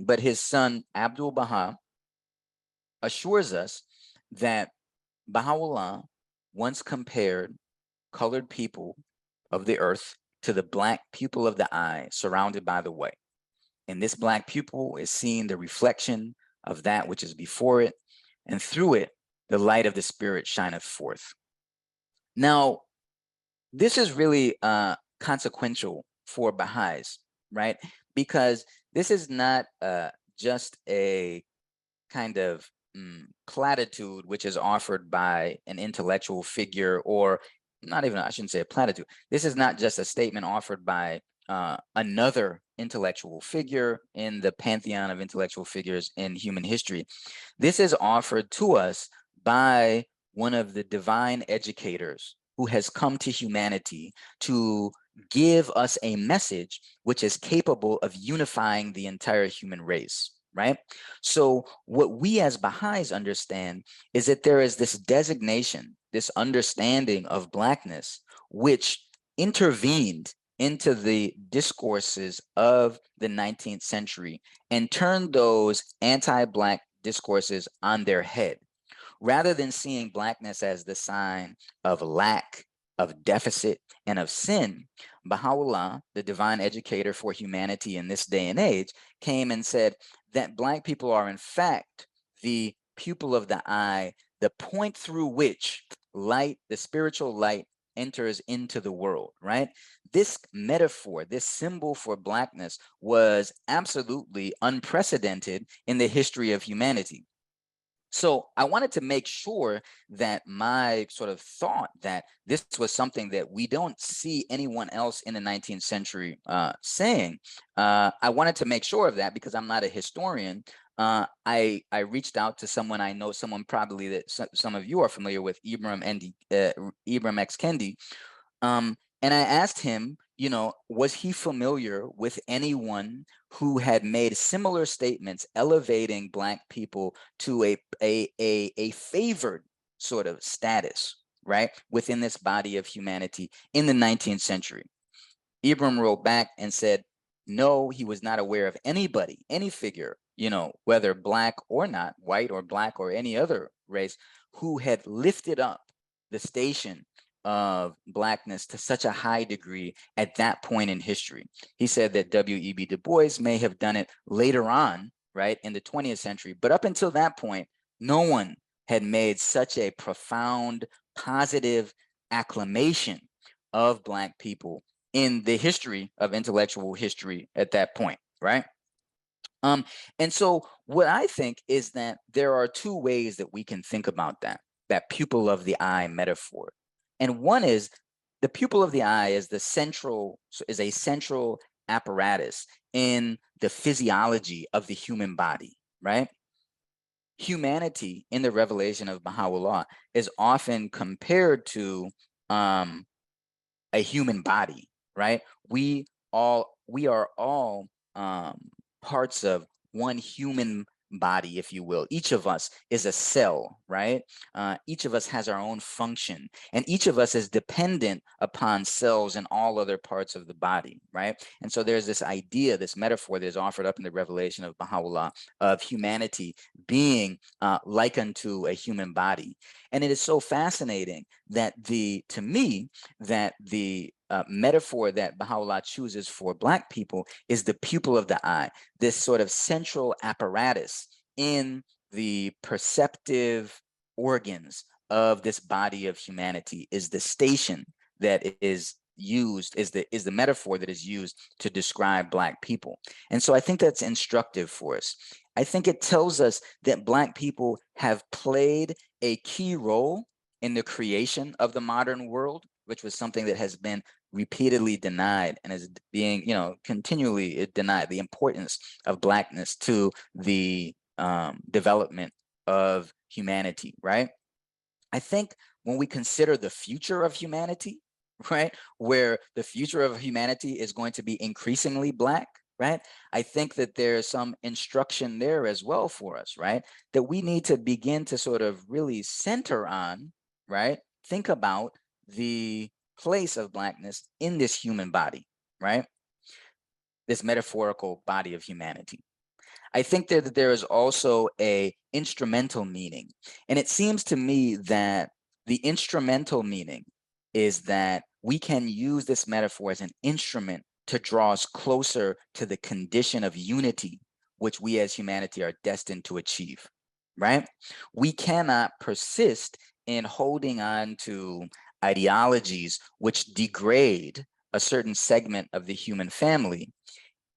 but his son Abdul Baha assures us that Baha'u'llah once compared colored people of the earth to the Black pupil of the eye surrounded by the white. And this Black pupil is seeing the reflection of that which is before it, and through it, the light of the Spirit shineth forth. Now, this is really consequential for Baha'is, right? Because this is not just a kind of platitude which is offered by an intellectual figure, or not even, I shouldn't say a platitude. This is not just a statement offered by another intellectual figure in the pantheon of intellectual figures in human history. This is offered to us by one of the divine educators who has come to humanity to give us a message which is capable of unifying the entire human race, right? So what we as Baha'is understand is that there is this designation, this understanding of Blackness, which intervened into the discourses of the 19th century and turned those anti-Black discourses on their head. Rather than seeing Blackness as the sign of lack, of deficit, and of sin, Baha'u'llah, the divine educator for humanity in this day and age, came and said that Black people are in fact the pupil of the eye, the point through which light, the spiritual light, enters into the world, right? This metaphor, this symbol for Blackness was absolutely unprecedented in the history of humanity. So I wanted to make sure that my sort of thought that this was something that we don't see anyone else in the 19th century saying. I wanted to make sure of that because I'm not a historian. I reached out to someone I know, someone probably that some of you are familiar with, Ibram X. Kendi. And I asked him, you know, was he familiar with anyone who had made similar statements elevating Black people to a favored sort of status, right, within this body of humanity in the 19th century? Ibram wrote back and said, no, he was not aware of anybody, any figure, you know, whether Black or not, white or Black or any other race, who had lifted up the station of Blackness to such a high degree at that point in history. He said that W.E.B. Du Bois may have done it later on, right, in the 20th century, but up until that point, no one had made such a profound, positive acclamation of Black people in the history of intellectual history at that point, right? And so what I think is that there are two ways that we can think about that pupil of the eye metaphor. And one is the pupil of the eye is a central apparatus in the physiology of the human body, right? Humanity in the revelation of Baha'u'llah is often compared to a human body, right? We are all parts of one human body, if you will. Each of us is a cell, right? Each of us has our own function, and each of us is dependent upon cells in all other parts of the body, right? And so there's this idea, this metaphor that is offered up in the revelation of Baha'u'llah of humanity being like unto a human body. And it is so fascinating that to me, the metaphor that Baha'u'llah chooses for Black people is the pupil of the eye, this sort of central apparatus in the perceptive organs of this body of humanity, is the station that is used, is the metaphor that is used to describe Black people. And so I think that's instructive for us. I think it tells us that Black people have played a key role in the creation of the modern world, which was something that has been repeatedly denied and is being, you know, continually denied, the importance of Blackness to the development of humanity, right? I think when we consider the future of humanity, right, where the future of humanity is going to be increasingly Black, right? I think that there's some instruction there as well for us, right? That we need to begin to sort of really center on, right? Think about the place of Blackness in this human body, right? This metaphorical body of humanity. I think that there is also a instrumental meaning. And it seems to me that the instrumental meaning is that we can use this metaphor as an instrument to draw us closer to the condition of unity, which we as humanity are destined to achieve, right? We cannot persist in holding on to ideologies which degrade a certain segment of the human family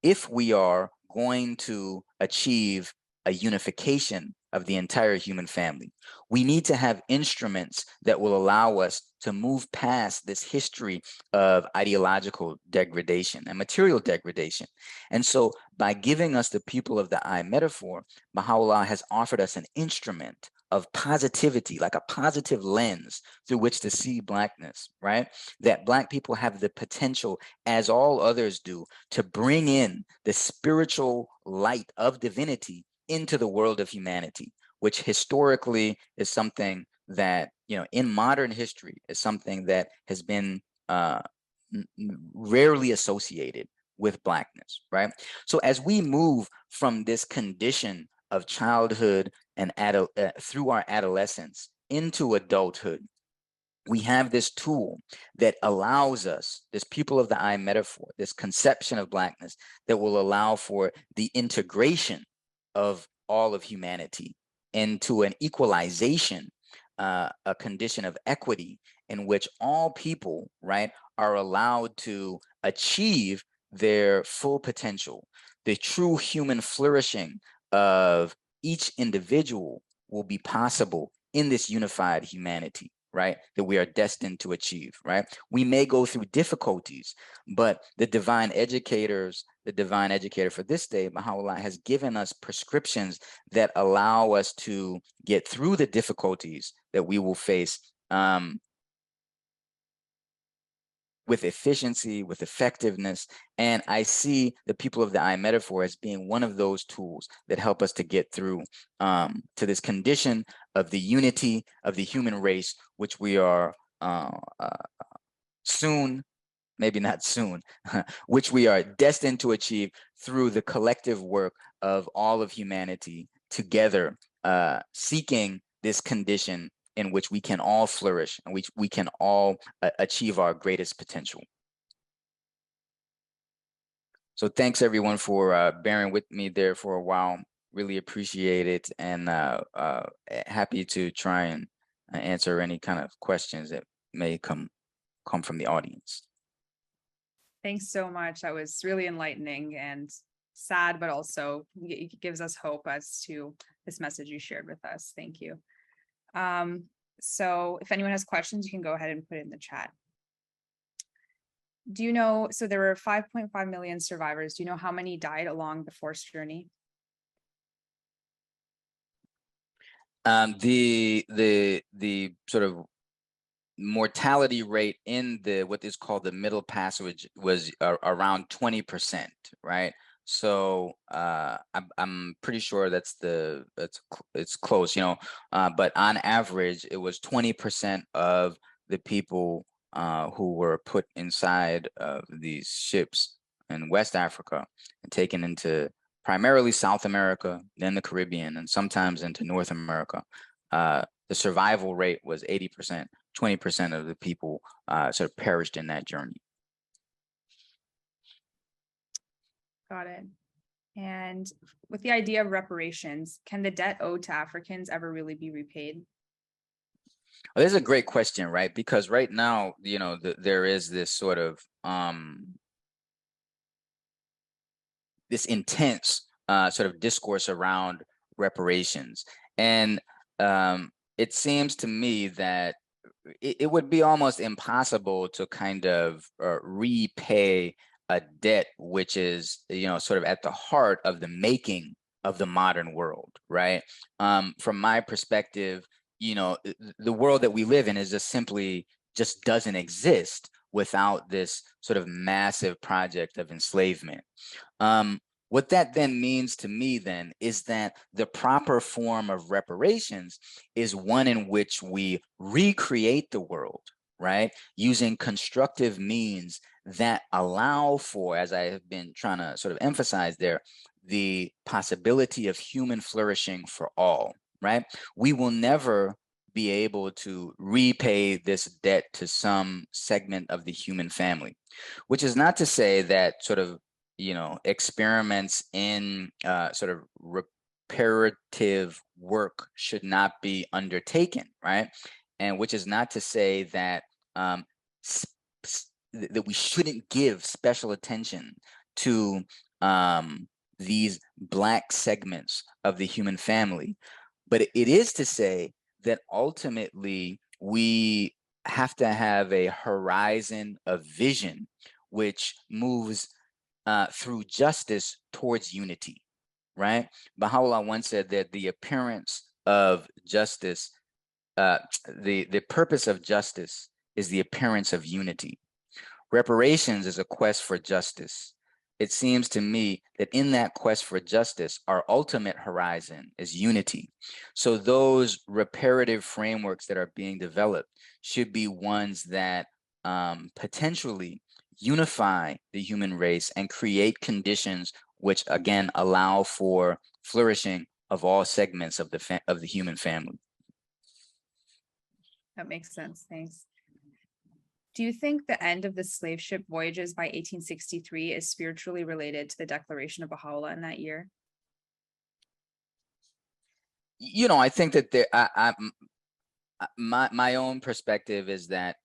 if we are going to achieve a unification of the entire human family. We need to have instruments that will allow us to move past this history of ideological degradation and material degradation. And so by giving us the pupil of the eye metaphor, Baha'u'llah has offered us an instrument of positivity, like a positive lens through which to see Blackness, right? That Black people have the potential, as all others do, to bring in the spiritual light of divinity into the world of humanity, which historically is something that, you know, in modern history is something that has been rarely associated with Blackness, right? So as we move from this condition of childhood and through our adolescence into adulthood, we have this tool that allows us, this pupil of the eye metaphor, this conception of Blackness that will allow for the integration of all of humanity into an equalization, a condition of equity in which all people, right, are allowed to achieve their full potential. The true human flourishing of each individual will be possible in this unified humanity, right, that we are destined to achieve, right? We may go through difficulties, but the divine educator for this day, Baha'u'llah, has given us prescriptions that allow us to get through the difficulties that we will face with efficiency, with effectiveness. And I see the pupil of the eye metaphor as being one of those tools that help us to get through to this condition of the unity of the human race, which we are soon, maybe not soon, which we are destined to achieve through the collective work of all of humanity together, seeking this condition in which we can all flourish and we can all achieve our greatest potential. So thanks everyone for bearing with me there for a while. Really appreciate it, and happy to try and answer any kind of questions that may come from the audience. Thanks so much. That was really enlightening and sad, but also it gives us hope as to this message you shared with us. Thank you. So if anyone has questions, you can go ahead and put it in the chat. Do you know, so there were 5.5 million survivors. Do you know how many died along the forced journey? The sort of mortality rate in the what is called the Middle Passage was around 20%, right? So I'm pretty sure it's close, you know, but on average it was 20% of the people who were put inside of these ships in West Africa and taken into primarily South America, then the Caribbean, and sometimes into North America. The survival rate was 80%. 20% of the people sort of perished in that journey. Got it. And with the idea of reparations, can the debt owed to Africans ever really be repaid? Well, this is a great question, right? Because right now, you know, there is this sort of this intense sort of discourse around reparations, and it seems to me that it would be almost impossible to kind of repay a debt which is, you know, sort of at the heart of the making of the modern world, right? From my perspective, you know, the world that we live in is just doesn't exist without this sort of massive project of enslavement. What that then means to me then is that the proper form of reparations is one in which we recreate the world, right? Using constructive means that allow for, as I have been trying to sort of emphasize there, the possibility of human flourishing for all, right? We will never be able to repay this debt to some segment of the human family, which is not to say that sort of, you know, experiments in sort of reparative work should not be undertaken, right? And which is not to say that that we shouldn't give special attention to these Black segments of the human family. But it is to say that ultimately we have to have a horizon of vision which moves through justice towards unity, right? Baha'u'llah once said that the appearance of justice, the purpose of justice is the appearance of unity. Reparations is a quest for justice. It seems to me that in that quest for justice, our ultimate horizon is unity. So those reparative frameworks that are being developed should be ones that potentially unify the human race and create conditions which, again, allow for flourishing of all segments of the human family. That makes sense. Thanks. Do you think the end of the slave ship voyages by 1863 is spiritually related to the declaration of Baha'u'llah in that year? You know, I think that my own perspective is that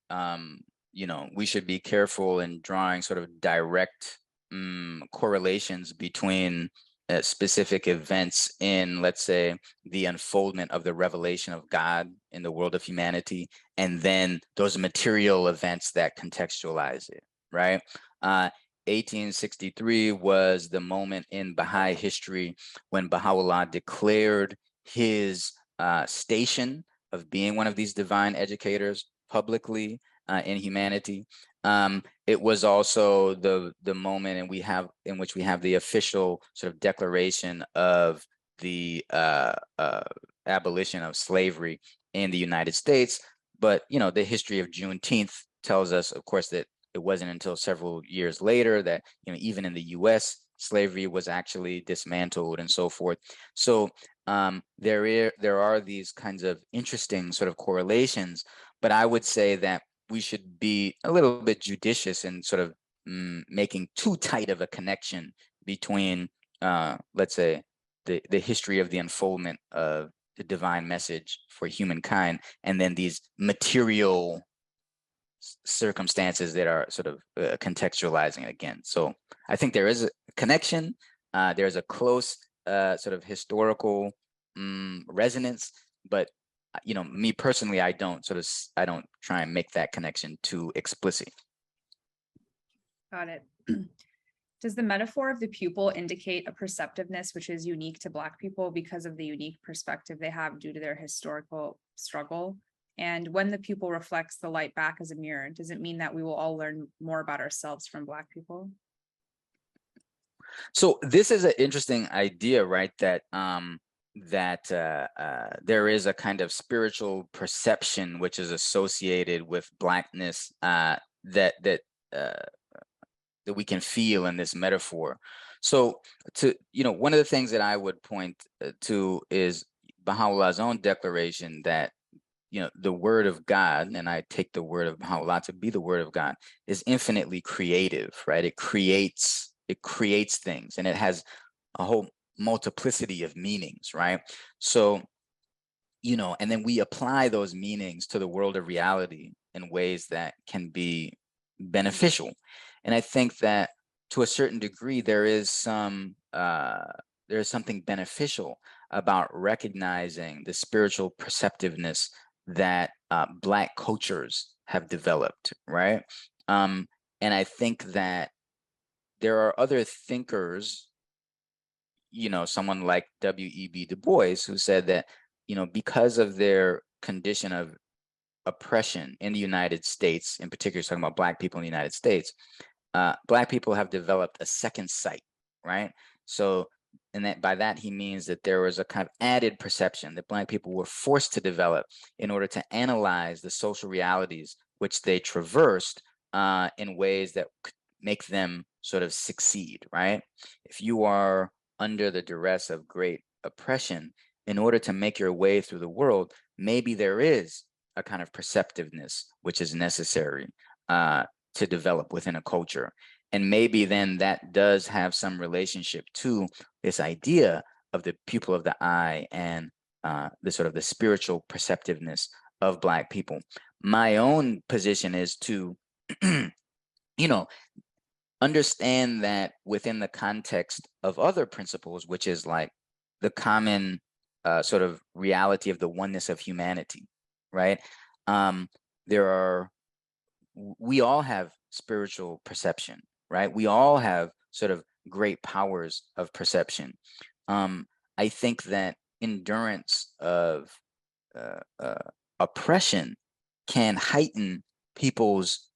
you know, we should be careful in drawing sort of direct correlations between specific events in, let's say, the unfoldment of the revelation of God in the world of humanity, and then those material events that contextualize it, right? 1863 was the moment in Baha'i history when Baha'u'llah declared his station of being one of these divine educators publicly in humanity. It was also the moment in which we have the official sort of declaration of the abolition of slavery in the United States. But you know, the history of Juneteenth tells us, of course, that it wasn't until several years later that, you know, even in the U.S., slavery was actually dismantled and so forth. So there are these kinds of interesting sort of correlations, but I would say that we should be a little bit judicious in sort of making too tight of a connection between, let's say, the history of the unfoldment of the divine message for humankind, and then these material circumstances that are sort of contextualizing it again. So I think there is a connection. There's a close sort of historical resonance, but you know, me personally, I don't try and make that connection too explicit. Got it. Does the metaphor of the pupil indicate a perceptiveness which is unique to Black people because of the unique perspective they have due to their historical struggle? And when the pupil reflects the light back as a mirror, does it mean that we will all learn more about ourselves from Black people? So this is an interesting idea, right? That there is a kind of spiritual perception which is associated with Blackness that we can feel in this metaphor. So, one of the things that I would point to is Baha'u'llah's own declaration that, you know, the word of God, and I take the word of Baha'u'llah to be the word of God, is infinitely creative, right? It creates things, and it has a whole multiplicity of meanings, right? So, you know, and then we apply those meanings to the world of reality in ways that can be beneficial. And I think that to a certain degree, there is something beneficial about recognizing the spiritual perceptiveness that Black cultures have developed, right? And I think that there are other thinkers, you know, someone like W.E.B. Du Bois, who said that, you know, because of their condition of oppression in the United States, in particular, talking about Black people in the United States, Black people have developed a second sight, right? So, and that by that he means that there was a kind of added perception that Black people were forced to develop in order to analyze the social realities which they traversed in ways that could make them sort of succeed, right? If you are under the duress of great oppression, in order to make your way through the world, maybe there is a kind of perceptiveness which is necessary to develop within a culture. And maybe then that does have some relationship to this idea of the pupil of the eye and the sort of the spiritual perceptiveness of Black people. My own position is to, you know, understand that within the context of other principles, which is like the common sort of reality of the oneness of humanity, right? We all have spiritual perception, right? We all have sort of great powers of perception. I think that endurance of oppression can heighten people's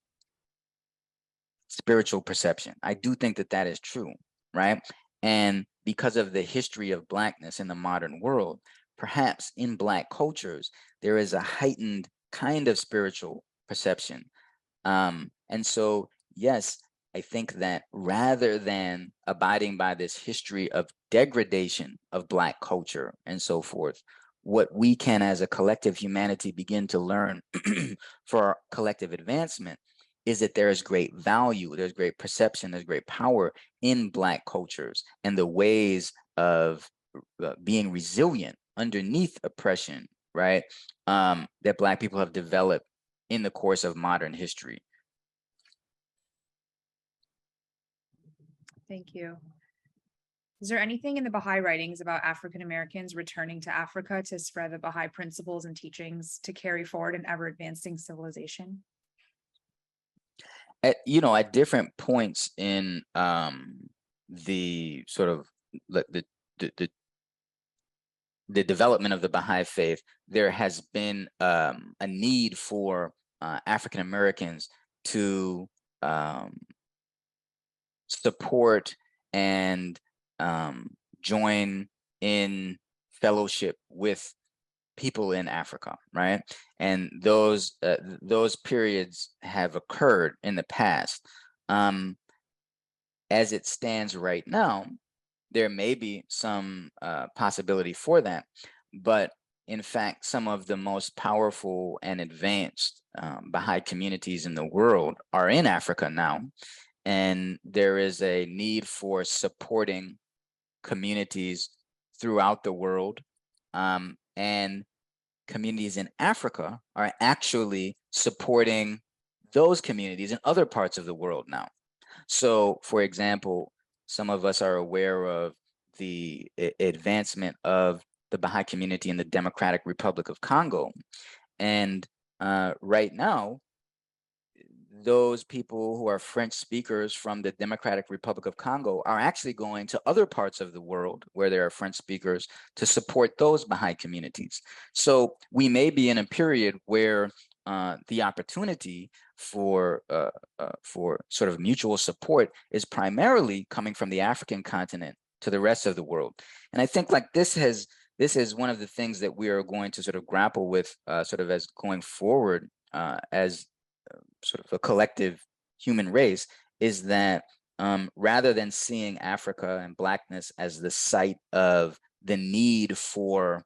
spiritual perception. I do think that that is true, right? And because of the history of Blackness in the modern world, perhaps in Black cultures, there is a heightened kind of spiritual perception. And so, yes, I think that rather than abiding by this history of degradation of Black culture and so forth, what we can as a collective humanity begin to learn for our collective advancement is that there is great value, there's great perception, there's great power in Black cultures and the ways of being resilient underneath oppression, right? That Black people have developed in the course of modern history. Thank you. Is there anything in the Baha'i writings about African Americans returning to Africa to spread the Baha'i principles and teachings to carry forward an ever-advancing civilization? At different points in the sort of the development of the Baha'i faith, there has been a need for African Americans to support and join in fellowship with people in Africa, right? And those periods have occurred in the past. As it stands right now, there may be some possibility for that, but in fact, some of the most powerful and advanced Baha'i communities in the world are in Africa now, and there is a need for supporting communities throughout the world, and communities in Africa are actually supporting those communities in other parts of the world now. So, for example, some of us are aware of the advancement of the Baha'i community in the Democratic Republic of Congo. And right now, those people who are French speakers from the Democratic Republic of Congo are actually going to other parts of the world where there are French speakers to support those Baha'i communities. So we may be in a period where the opportunity for sort of mutual support is primarily coming from the African continent to the rest of the world. And I think like this is one of the things that we are going to sort of grapple with sort of as going forward as sort of a collective human race, is that rather than seeing Africa and Blackness as the site of the need for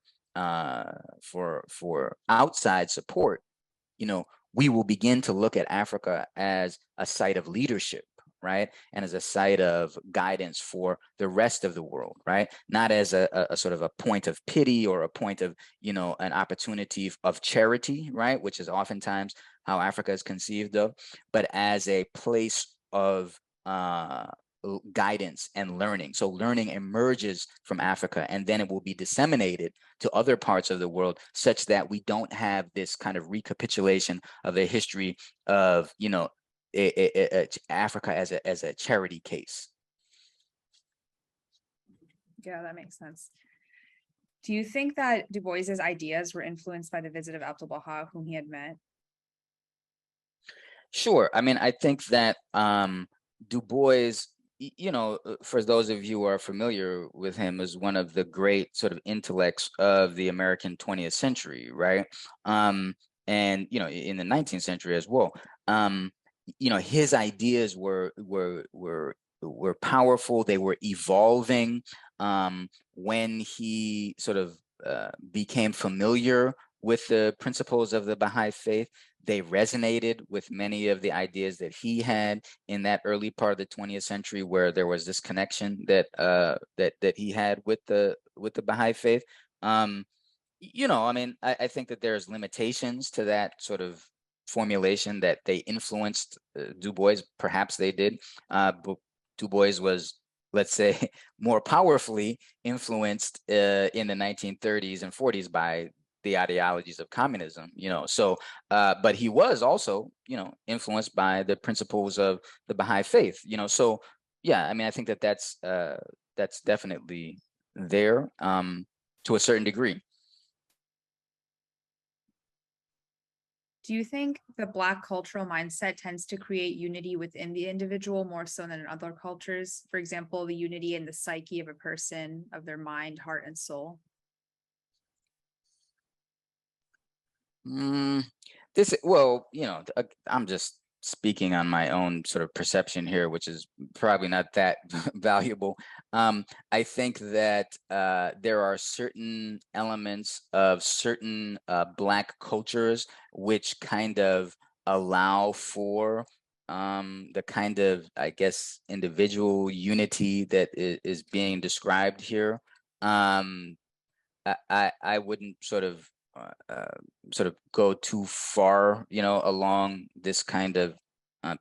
outside support, we will begin to look at Africa as a site of leadership, right? And as a site of guidance for the rest of the world, right? Not as a sort of a point of pity or a point of, an opportunity of charity, right? Which is oftentimes how Africa is conceived of, but as a place of guidance and learning. So learning emerges from Africa, and then it will be disseminated to other parts of the world, such that we don't have this kind of recapitulation of a history of, Africa as a charity case. Yeah, that makes sense. Do you think that Du Bois's ideas were influenced by the visit of Abdu'l-Baha, whom he had met? Sure. I mean, I think that Du Bois, for those of you who are familiar with him, is one of the great sort of intellects of the American 20th century, right? And, in the 19th century as well. His ideas were powerful. They were evolving. When he sort of became familiar with the principles of the Baha'i faith, they resonated with many of the ideas that he had in that early part of the 20th century, where there was this connection that he had with the Baha'i faith. I think that there's limitations to that sort of formulation, that they influenced Du Bois. Perhaps they did, but Du Bois was, let's say, more powerfully influenced in the 1930s and 40s by the ideologies of communism, but he was also, influenced by the principles of the Baha'i faith, so yeah, I mean, I think that that's definitely there. to a certain degree. Do you think the Black cultural mindset tends to create unity within the individual more so than in other cultures? For example, the unity in the psyche of a person, of their mind, heart, and soul? Well, I'm just speaking on my own sort of perception here, which is probably not that valuable. I think that there are certain elements of certain Black cultures which kind of allow for the kind of, I guess, individual unity that is being described here. I wouldn't sort of go too far, along this kind of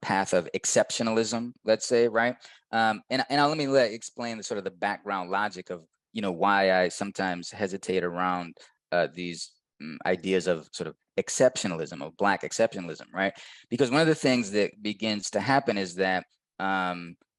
path of exceptionalism, let's say, right? And let me explain the sort of the background logic of, why I sometimes hesitate around these ideas of sort of exceptionalism, of Black exceptionalism, right? Because one of the things that begins to happen is that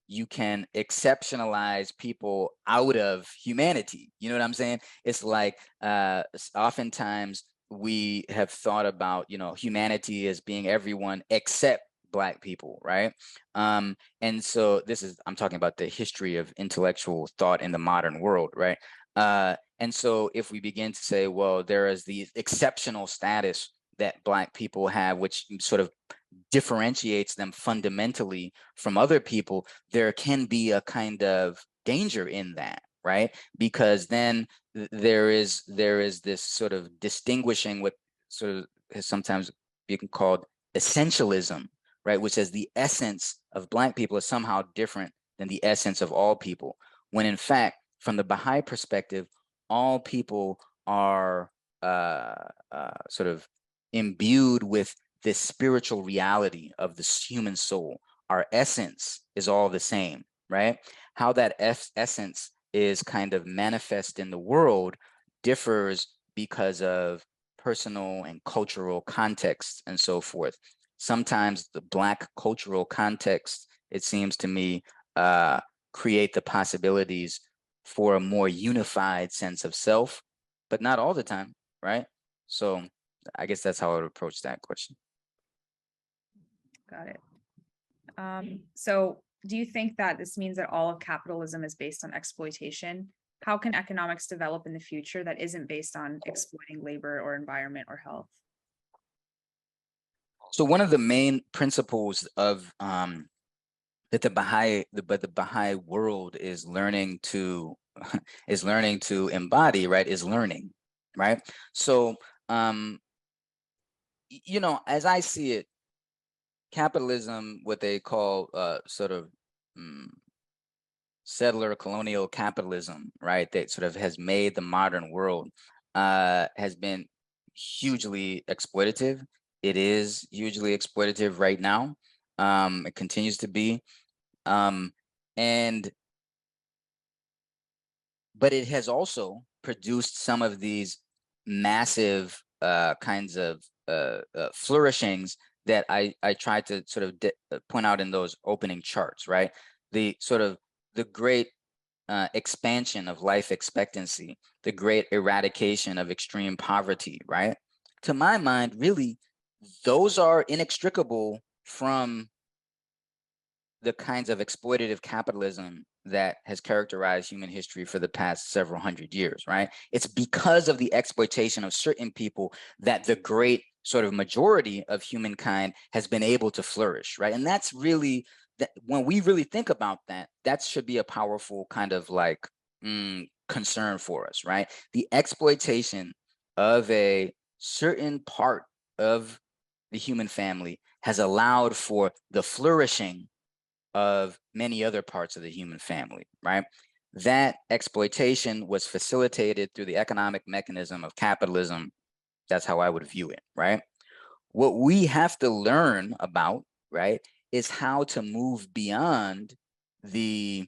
you can exceptionalize people out of humanity. You know what I'm saying? It's like oftentimes we have thought about, humanity as being everyone except Black people, right? And so I'm talking about the history of intellectual thought in the modern world, right? And so if we begin to say, well, there is the exceptional status that Black people have, which sort of differentiates them fundamentally from other people, there can be a kind of danger in that, right? Because then there is this sort of distinguishing what sort of has sometimes been called essentialism, right? Which says the essence of Black people is somehow different than the essence of all people, when in fact, from the Baha'i perspective, all people are sort of imbued with this spiritual reality of the human soul. Our essence is all the same, right? How that essence is kind of manifest in the world differs because of personal and cultural context and so forth. Sometimes the Black cultural context, it seems to me, create the possibilities for a more unified sense of self, but not all the time, right? So I guess that's how I would approach that question. Got it. So do you think that this means that all of capitalism is based on exploitation? How can economics develop in the future that isn't based on exploiting labor or environment or health? So one of the main principles of that the Baha'i world is learning to embody, right, is learning, right? So as I see it, capitalism, what they call sort of settler colonial capitalism, right, that sort of has made the modern world has been hugely exploitative. It is hugely exploitative right now. It continues to be. But it has also produced some of these massive kinds of flourishings that I tried to sort of point out in those opening charts, right? The sort of the great expansion of life expectancy, the great eradication of extreme poverty, right? To my mind, really, those are inextricable from the kinds of exploitative capitalism that has characterized human history for the past several hundred years, right? It's because of the exploitation of certain people that the great sort of majority of humankind has been able to flourish, right? And that's really, that when we really think about that, that should be a powerful kind of like concern for us, right? The exploitation of a certain part of the human family has allowed for the flourishing of many other parts of the human family, right? That exploitation was facilitated through the economic mechanism of capitalism. That's how I would view it, right? What we have to learn about, right, is how to move beyond the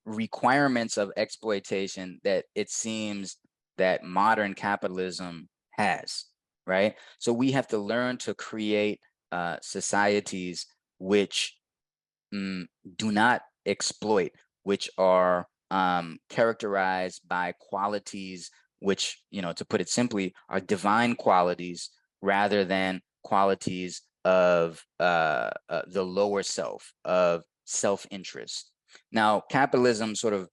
requirements of exploitation that it seems that modern capitalism has, right? So we have to learn to create societies which do not exploit, which are characterized by qualities which, to put it simply, are divine qualities rather than qualities of the lower self, of self-interest. Now, capitalism sort of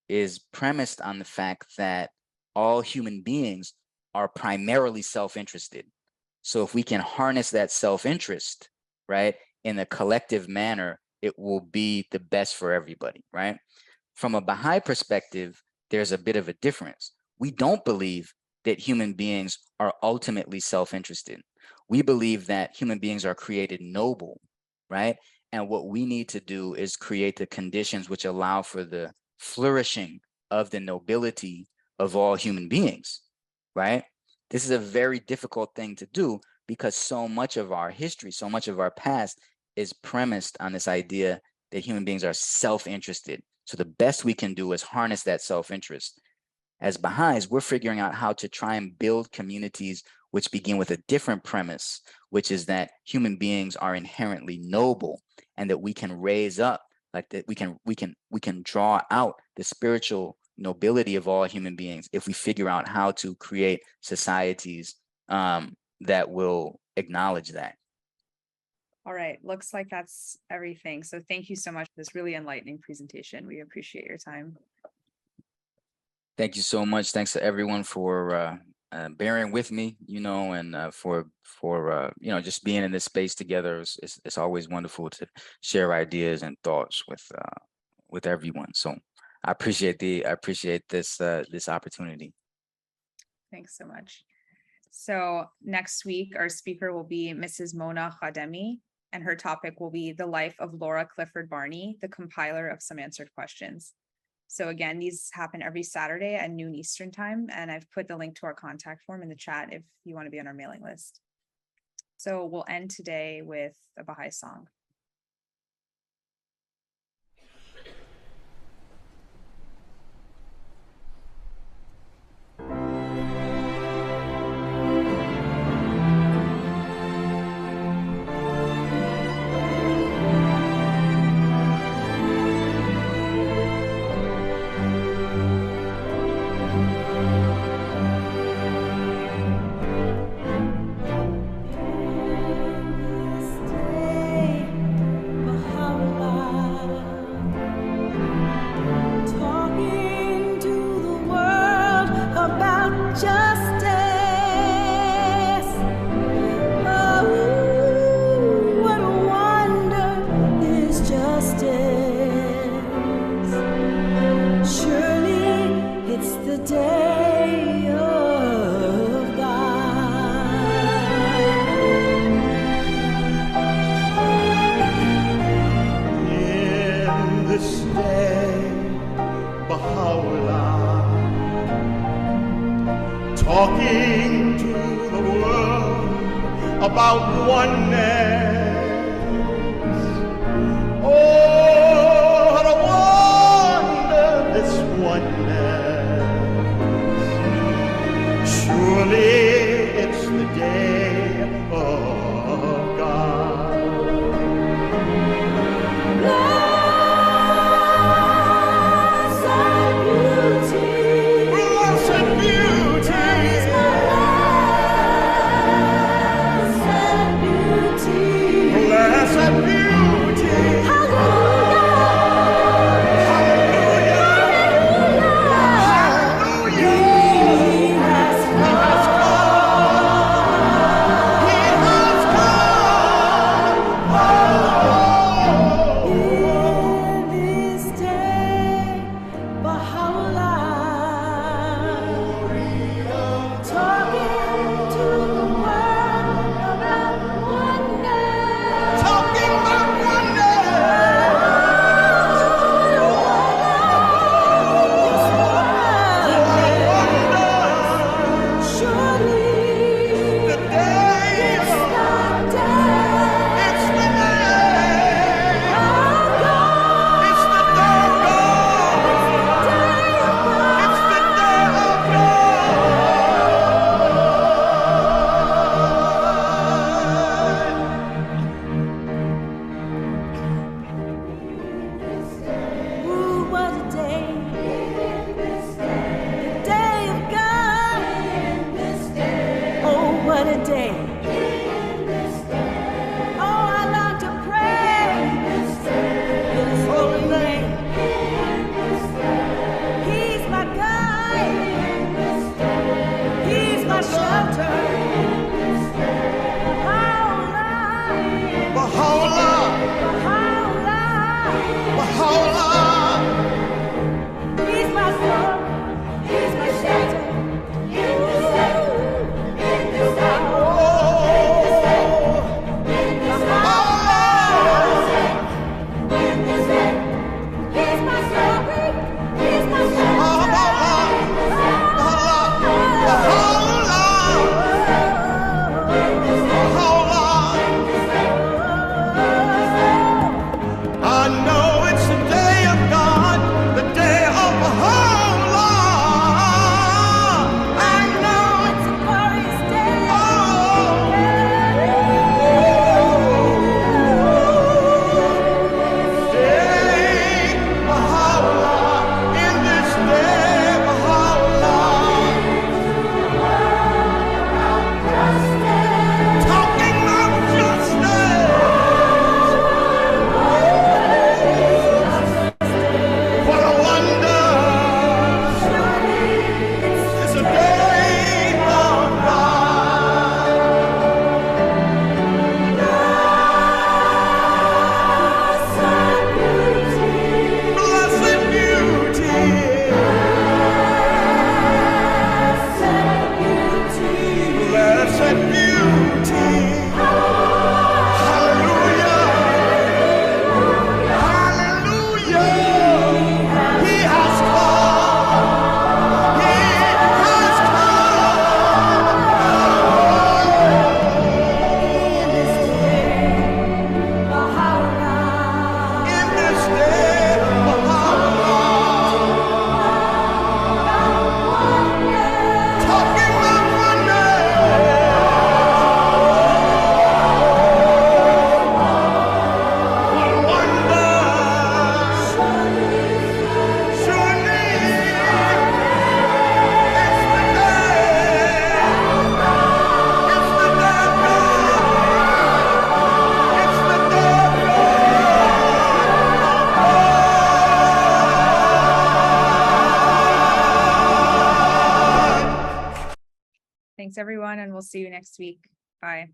is premised on the fact that all human beings are primarily self-interested. So if we can harness that self-interest, right, in a collective manner, it will be the best for everybody, right? From a Baha'i perspective, there's a bit of a difference. We don't believe that human beings are ultimately self-interested. We believe that human beings are created noble, right? And what we need to do is create the conditions which allow for the flourishing of the nobility of all human beings, right? This is a very difficult thing to do because so much of our history, so much of our past is premised on this idea that human beings are self-interested. So the best we can do is harness that self-interest. As Baha'is, we're figuring out how to try and build communities which begin with a different premise, which is that human beings are inherently noble and that we can raise up, like that we can draw out the spiritual nobility of all human beings if we figure out how to create societies that will acknowledge that. All right, looks like that's everything. So thank you so much for this really enlightening presentation. We appreciate your time. Thank you so much. Thanks to everyone for bearing with me, and for just being in this space together. It's always wonderful to share ideas and thoughts with everyone. So I appreciate this opportunity. Thanks so much. So next week, our speaker will be Mrs. Mona Khademi, and her topic will be the life of Laura Clifford Barney, the compiler of Some Answered Questions. So again, these happen every Saturday at noon Eastern time, and I've put the link to our contact form in the chat if you want to be on our mailing list. So we'll end today with a Baha'i song. Talking to the world about oneness. Oh, what a wonder this oneness. Surely it's the day of God. Beauty. Oh, I love to praise His holy name. He's my guide. He's my shelter. Baha'u'llah, Baha'u'llah. He's my soul. He's my shelter. Thanks, everyone, and we'll see you next week. Bye.